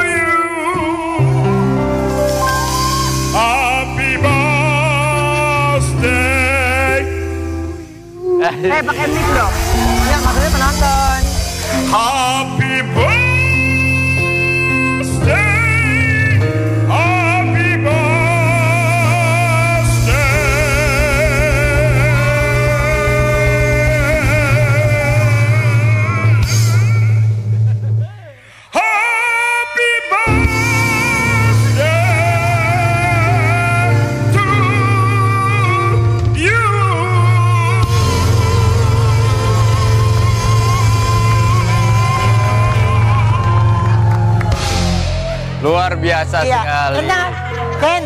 you. Happy birthday. Pakai mic dong. Ya, maksudnya penonton. Happy birthday. Happy birthday. Happy birthday to you. Luar biasa Iya. sekali. Benar. Ken,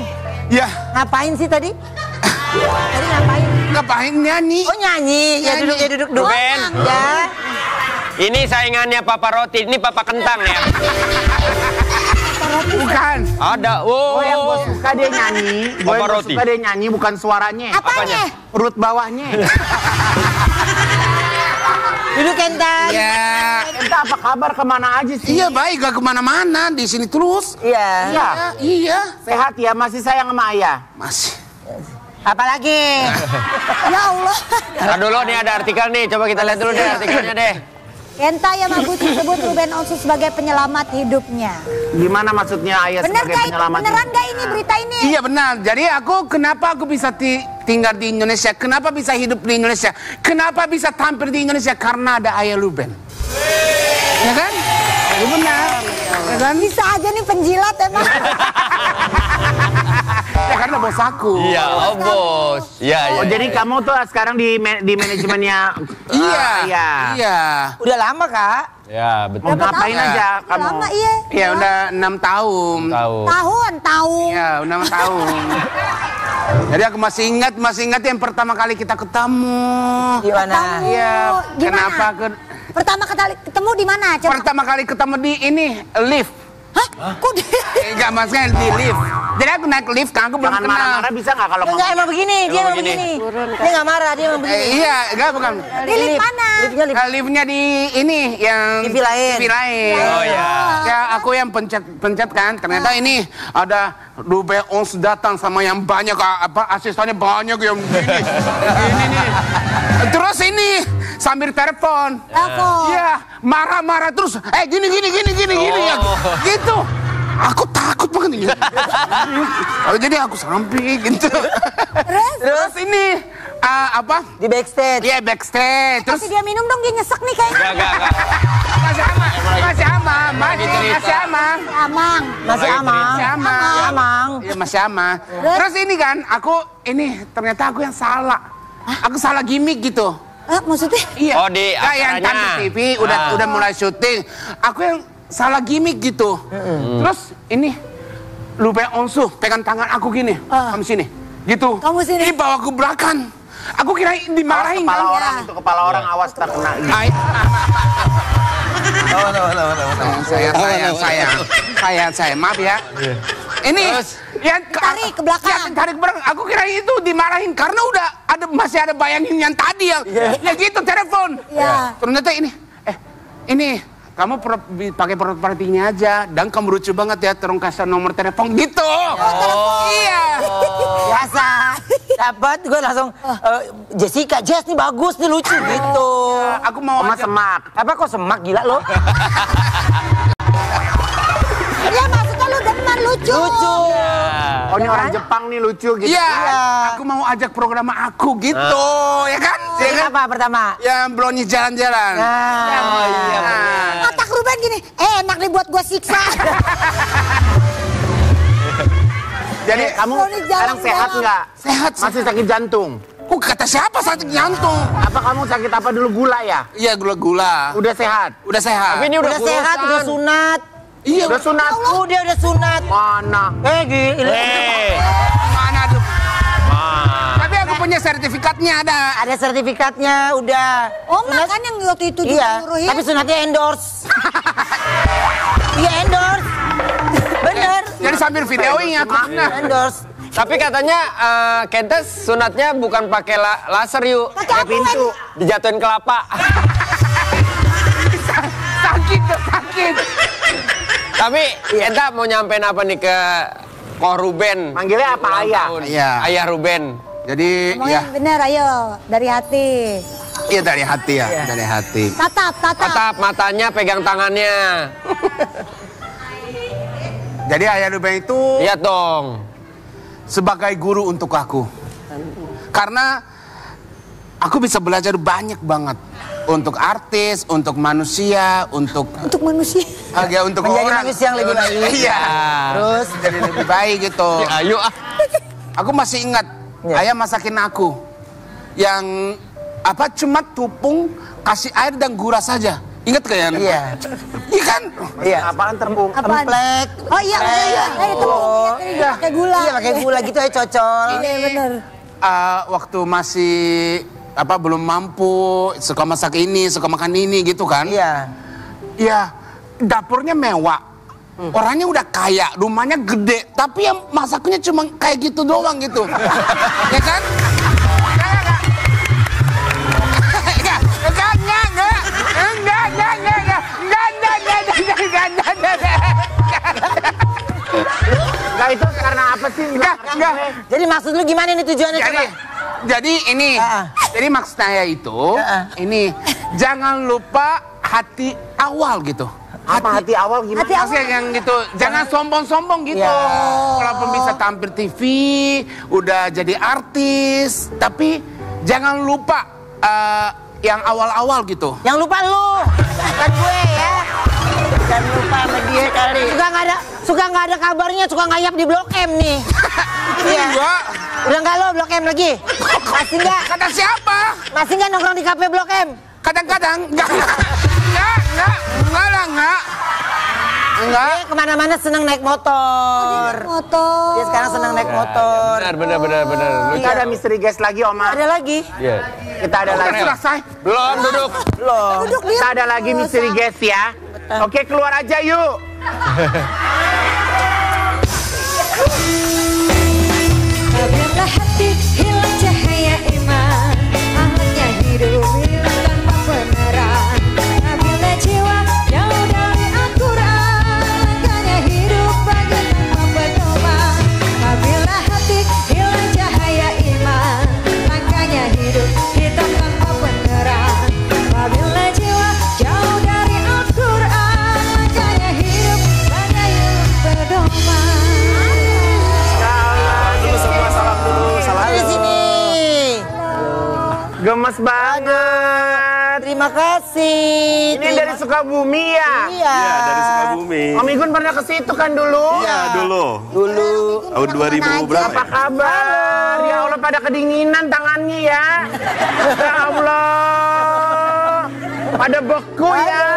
Ya, ngapain sih tadi? Tadi ngapain? ngapain nyanyi? Oh nyanyi. Ya duduk, ya duduk doang. Ben. Ya. Ini saingannya Papa Roti, ini Papa Kentang ya. Bukan. Ada. Oh, yang gue suka dia nyanyi. Gue Papa Roti. suka dia nyanyi bukan suaranya. Apanya? Perut bawahnya. Duduk Kentan. Ya. Entah apa kabar, kemana aja sih? Iya baik, gak kemana-mana, di sini terus. Iya. Iya. Iya. Sehat ya, masih sayang sama ayah. Masih. Apalagi? Ya Allah. Nah dulu nih ada artikel nih, coba kita lihat dulu deh artikelnya deh. Kenta Yamaguchi sebut Ruben Onsu sebagai penyelamat hidupnya. Gimana maksudnya ayah Bener sebagai gak? penyelamat? Beneran gak ini berita ini? Iya benar. Jadi kenapa aku bisa tinggal di Indonesia? Kenapa bisa hidup di Indonesia? Kenapa bisa tampil di Indonesia? Karena ada ayah Ruben. Ya kan? Iya benar. Ya kan? Bisa aja nih penjilat emang. Ya karena bos aku. Iya, oh bos. Iya, Oh iya. jadi kamu tuh sekarang di manajemennya Iya. ayah. Iya. Udah lama kak? Ya, betul. Mau ngapain Iya. aja kamu? Lama iya. Ya udah 6 tahun. Tahu. Tahun. Iya, udah 6 tahun. Jadi aku masih ingat yang pertama kali kita ketemu. Gimana? Iya. Gimana? Kenapa Pertama kali ketemu di mana? Coba. pertama kali ketemu di ini lift? Hah? Kok di... Enggak maksudnya di lift. Jadi aku naik lift kan aku belum Jangan kenal. marah-marah bisa nggak kalau Enggak ngomong? emang begini, dia emang begini. Dia nggak marah, dia emang begini. Iya, enggak bukan. Di lift mana? Liftnya lift. Liftnya di ini yang TV lain. TV lain. Oh ya. Ya aku yang pencet kan. Ternyata ini ada Ruben Onsu datang sama yang banyak asistennya banyak yang gini. Ini nih. Terus ini sambil telepon. Telepon. Iya, marah-marah terus. Gini ya. Gitu. Aku takut banget ini. Oh, jadi aku samping gitu. Terus ini Di backstage. Iya backstage. Terus Kasih dia minum dong, dia nyesek nih kayaknya. Enggak. masih aman. Lagi cerita. Amang. Masih amang. Masih aman. Amang. Iya masih aman. Terus ini kan ternyata aku yang salah. Aku salah gimmick gitu. Maksudnya? Iya. Oh, di Nah, yang acaranya. tampil TV udah mulai syuting. Aku yang salah gimmick gitu. Terus ini Ruben Onsu pegang tangan aku gini, kamu sini. Gitu. Kamu sini. Ini bawa ke belakang. Aku kira dimarahin Kepala kan. orang itu kepala orang awas tak kena. Saya, maaf ya. Ini yang Tarik ke belakang. Ya, tarik ke belakang. Aku kira itu dimarahin karena udah masih ada bayangin yang tadi yang ya gitu telepon. Iya. Ternyata ini kamu pakai properti ini aja dan kamu lucu banget ya, tolong kasih nomor telepon gitu. Iya. Biasa. Dapat gue langsung Jessica, Jess nih bagus nih lucu gitu. Aku mau Oma ajak- semak. Apa kok semak gila lo? Iya, maksudnya lu demen lucu. Lucu. Oh ini orang Jepang nih lucu gitu. Iya, aku mau ajak program aku gitu, ya kan? Ya Ini kan? apa pertama? Yang brownies jalan-jalan. Oh iya. Otak Ruben gini, enak nih buat gua siksa. Jadi kamu Brownies sekarang jalan-jalan. sehat nggak? Sehat. Masih sakit jantung? Kata siapa sakit jantung? Apa kamu sakit apa dulu, gula ya? Iya, gula-gula. Udah sehat? Udah sehat. Tapi ini Udah sehat, udah sunat. Iya, Udah sunat? Udah sunat. Mana? Gila. Eh. mana tuh? Tapi aku Pokoknya sertifikatnya ada. Ada sertifikatnya, udah. Oh, kan yang waktu itu Iya, disuruhin. tapi sunatnya endorse. Iya, endorse. Bener. Jadi sambil videoing aku. Endorse. Tapi katanya Kentes sunatnya bukan pakai laser yuk. Pakai pintu. Dijatuhin kelapa. Sakit tuh, sakit. Tapi Kenta mau nyampein apa nih ke Koh Ruben? Manggilnya apa, Ulang Ayah? tahun. Iya. Ayah Ruben. Jadi Ngomongnya bener, ayo. Dari hati. iya dari hati ya, dari hati. Tatap. Tatap matanya, pegang tangannya. Jadi Ayah Ruben itu Lihat dong. sebagai guru untuk aku. Karena aku bisa belajar banyak banget. Untuk artis, untuk manusia, untuk manusia. Untuk Menjadi orang. manusia yang lebih baik. Iya. Terus Jadi lebih baik gitu. Ayo Aku masih ingat Ayah masakin aku yang cuma tupung, kasih air dan gula saja. Ingat gak ya? Iya. Iya kan? Iya. Apaan terpung? Apaan? Emplek. Oh iya. Itu pakai gula. Iya, pakai gula gitu aja cocol. Iya, bener. Waktu masih belum mampu, suka masak ini, suka makan ini gitu kan? Iya. Iya, dapurnya mewah. Orangnya udah kaya, rumahnya gede, tapi yang masaknya cuma kayak gitu doang gitu. Ya kan? Enggak, itu karena apa sih? Enggak. Jadi maksud lu gimana nih tujuannya coba? Jadi ini, jadi maksud saya itu, ini jangan lupa hati awal gitu. Apa hati awal gimana? Hati awal. Maksudnya yang gitu, jangan sombong-sombong gitu. Ya. Walaupun bisa tampil TV, udah jadi artis, tapi jangan lupa yang awal-awal gitu. Yang lupa lu, bukan gue ya. Jangan lupa sama dia kali. Suka nggak ada kabarnya, suka ngayap di Blok M nih. Iya. Udah nggak lo Blok M lagi? Masih nggak? Kata siapa? Masih nggak nongkrong di kafe Blok M? Kadang-kadang enggak lah. Enggak. Dia kemana-mana seneng naik motor. Motor. Dia sekarang seneng naik motor. Benar. Kita ada misteri guest lagi, Oma. Ada lagi? Iya. Kita ada lagi. Selesai. Belum duduk. Belum. Kita ada lagi misteri guest ya. Oke, keluar aja yuk. Apabila hati hilang cahaya iman, hangatnya hidup hilang tanpa penerangan. Apabila jiwa jauh dari Al-Quran, makanya hidup bagi tanpa pedoman. Apabila hati hilang cahaya iman, makanya hidup hitam tanpa penerangan. Apabila jiwa jauh dari Al-Quran, makanya hidup bagi pedoman. Di sini. Gemes banget. Terima kasih. Ini dari Sukabumi ya? Iya. Dari Sukabumi. Om Igun pernah ke situ kan dulu? Iya, dulu. Tahun 2000 berapa Apa ya? kabar? Ya Allah, pada kedinginan tangannya ya. Ya Allah. Pada beku ya.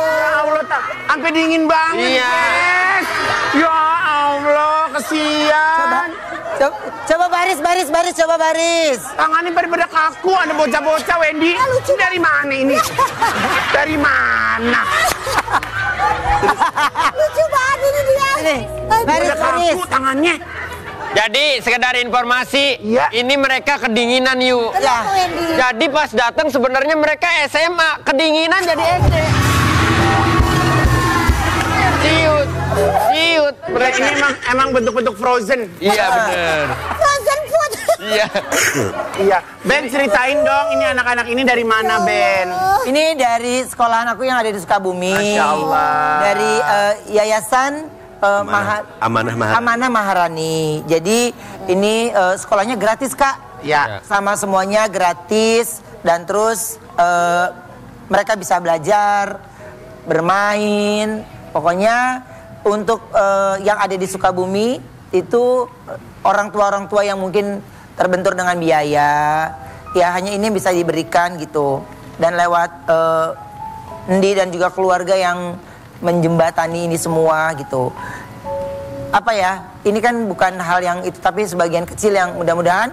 Ya Allah, sampai dingin banget. Iya. Guys. Ya Allah, kesian. Coba baris, coba baris. Tangannya pada kaku, ada bocah-bocah, Wendy. Lucu dari mana ini? Dari mana? Lucu banget ini dia. Ini, baris, Pada kaku tangannya. Jadi sekedar informasi, Iya. ini mereka kedinginan yuk. Kenapa, Wendy? Jadi pas datang sebenarnya mereka SMA, kedinginan jadi SD. Ciut. Mereka ini emang bentuk-bentuk Frozen. Iya bener. Frozen food. Iya. Iya. Ben, ceritain dong, ini anak-anak ini dari mana, Ben? Ini dari sekolahan aku yang ada di Sukabumi. Masya Allah. Dari Yayasan Amanah Maharani. Jadi ini sekolahnya gratis, Kak. Ya. Sama semuanya gratis. Dan terus mereka bisa belajar, bermain. Pokoknya untuk yang ada di Sukabumi itu orang tua yang mungkin terbentur dengan biaya, ya hanya ini bisa diberikan gitu. Dan lewat Endi dan juga keluarga yang menjembatani ini semua gitu. Apa ya, ini kan bukan hal yang itu, tapi sebagian kecil yang mudah-mudahan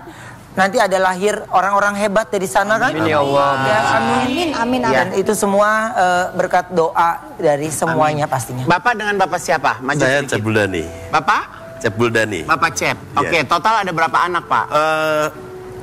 nanti ada lahir orang-orang hebat dari sana kan? Amin ya Allah. Ya, Amin, amin, amin. Dan itu semua berkat doa dari semuanya pastinya. Bapak dengan Bapak siapa? Maju Saya sedikit. Cep Buldani. Bapak? Cep Buldani. Bapak Cep. Oke, total ada berapa anak, Pak?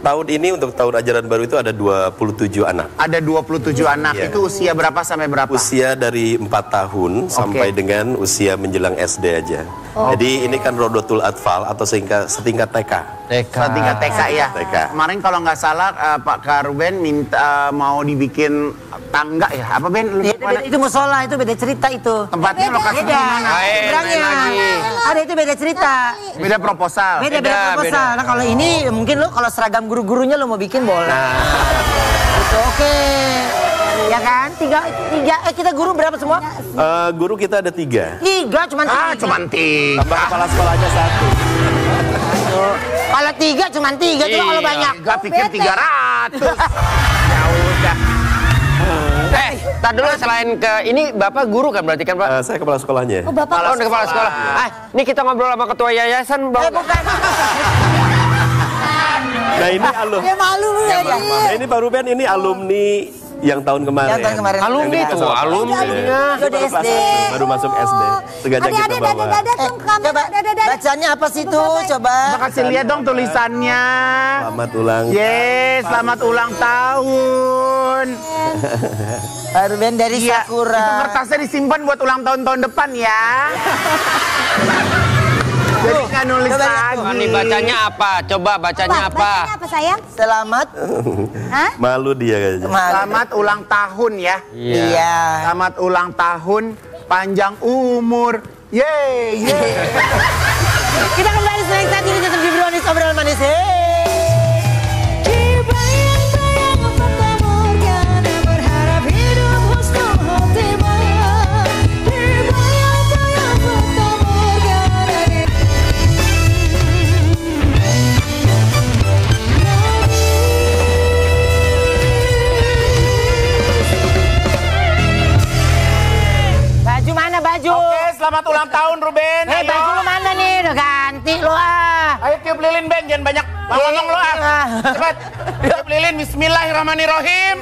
Tahun ini untuk tahun ajaran baru itu ada 27 anak. Ada 27 anak. Iya. Itu usia berapa sampai berapa? Usia dari 4 tahun sampai dengan usia menjelang SD aja. Jadi ini kan Rodotul Atfal atau setingkat TK. Setingkat TK ya. TK. Kemarin kalau nggak salah Pak Karuben minta mau dibikin tangga ya. Apa Ben? Lu mana? Itu musola, itu beda cerita itu. Tempatnya lokasi di mana? Seberangnya. Ada itu beda cerita. Beda proposal. Beda proposal. Nah kalau ini mungkin lo kalau seragam guru-gurunya lo mau bikin boleh. Gitu, oke. Ya kan? Tiga, kita guru berapa semua? Guru kita ada 3. 3, cuma 3. Cuman 3. Tambah kepala sekolahnya 1. Kalau 3 cuma 3, itu kalau banyak. Gak pikir 300. Ya udah. Tar dulu selain ke ini Bapak guru kan berarti kan Pak? Saya kepala sekolahnya. Oh, Bapak Kepala sekolah. Ini kita ngobrol sama ketua yayasan Bang. Bukan. Nah ini alumni. Ya malu ya. Nah ini Pak Ruben ini alumni yang tahun kemarin. Yang tahun kemarin. Alumni tuh, alumninya. Udah SD. Baru masuk SD. Sengaja kita Adik-adik bawa. dada tuh Coba bacanya apa sih tuh? Coba. Kasih lihat dong tulisannya. Selamat ulang. Yes, selamat ulang tahun. Pak Ruben dari Iya, Sakura. itu kertasnya disimpan buat ulang tahun tahun depan ya. Jadi nggak nulis Coba lihat lagi. Ini bacanya apa? Coba bacanya apa? Bacanya apa sayang? Selamat. Hah? Malu dia kayaknya. Selamat ulang tahun ya. Iya. Selamat ulang tahun, panjang umur. Yeay, yeay. Kita kembali selain saat ini tetap di Brownies Obrolan Manis. Bayang-bayang fata morgana berharap hidup husnul khotimah. Bayang-bayang fata morgana. Baju mana baju? Oke, selamat ulang tahun Ruben. Hei, baju lu mana nih? Udah ganti lu ah. Ayo tiup lilin Ben, jangan banyak ngomong lu ah. Cepat. Tiup lilin, bismillahirrahmanirrahim.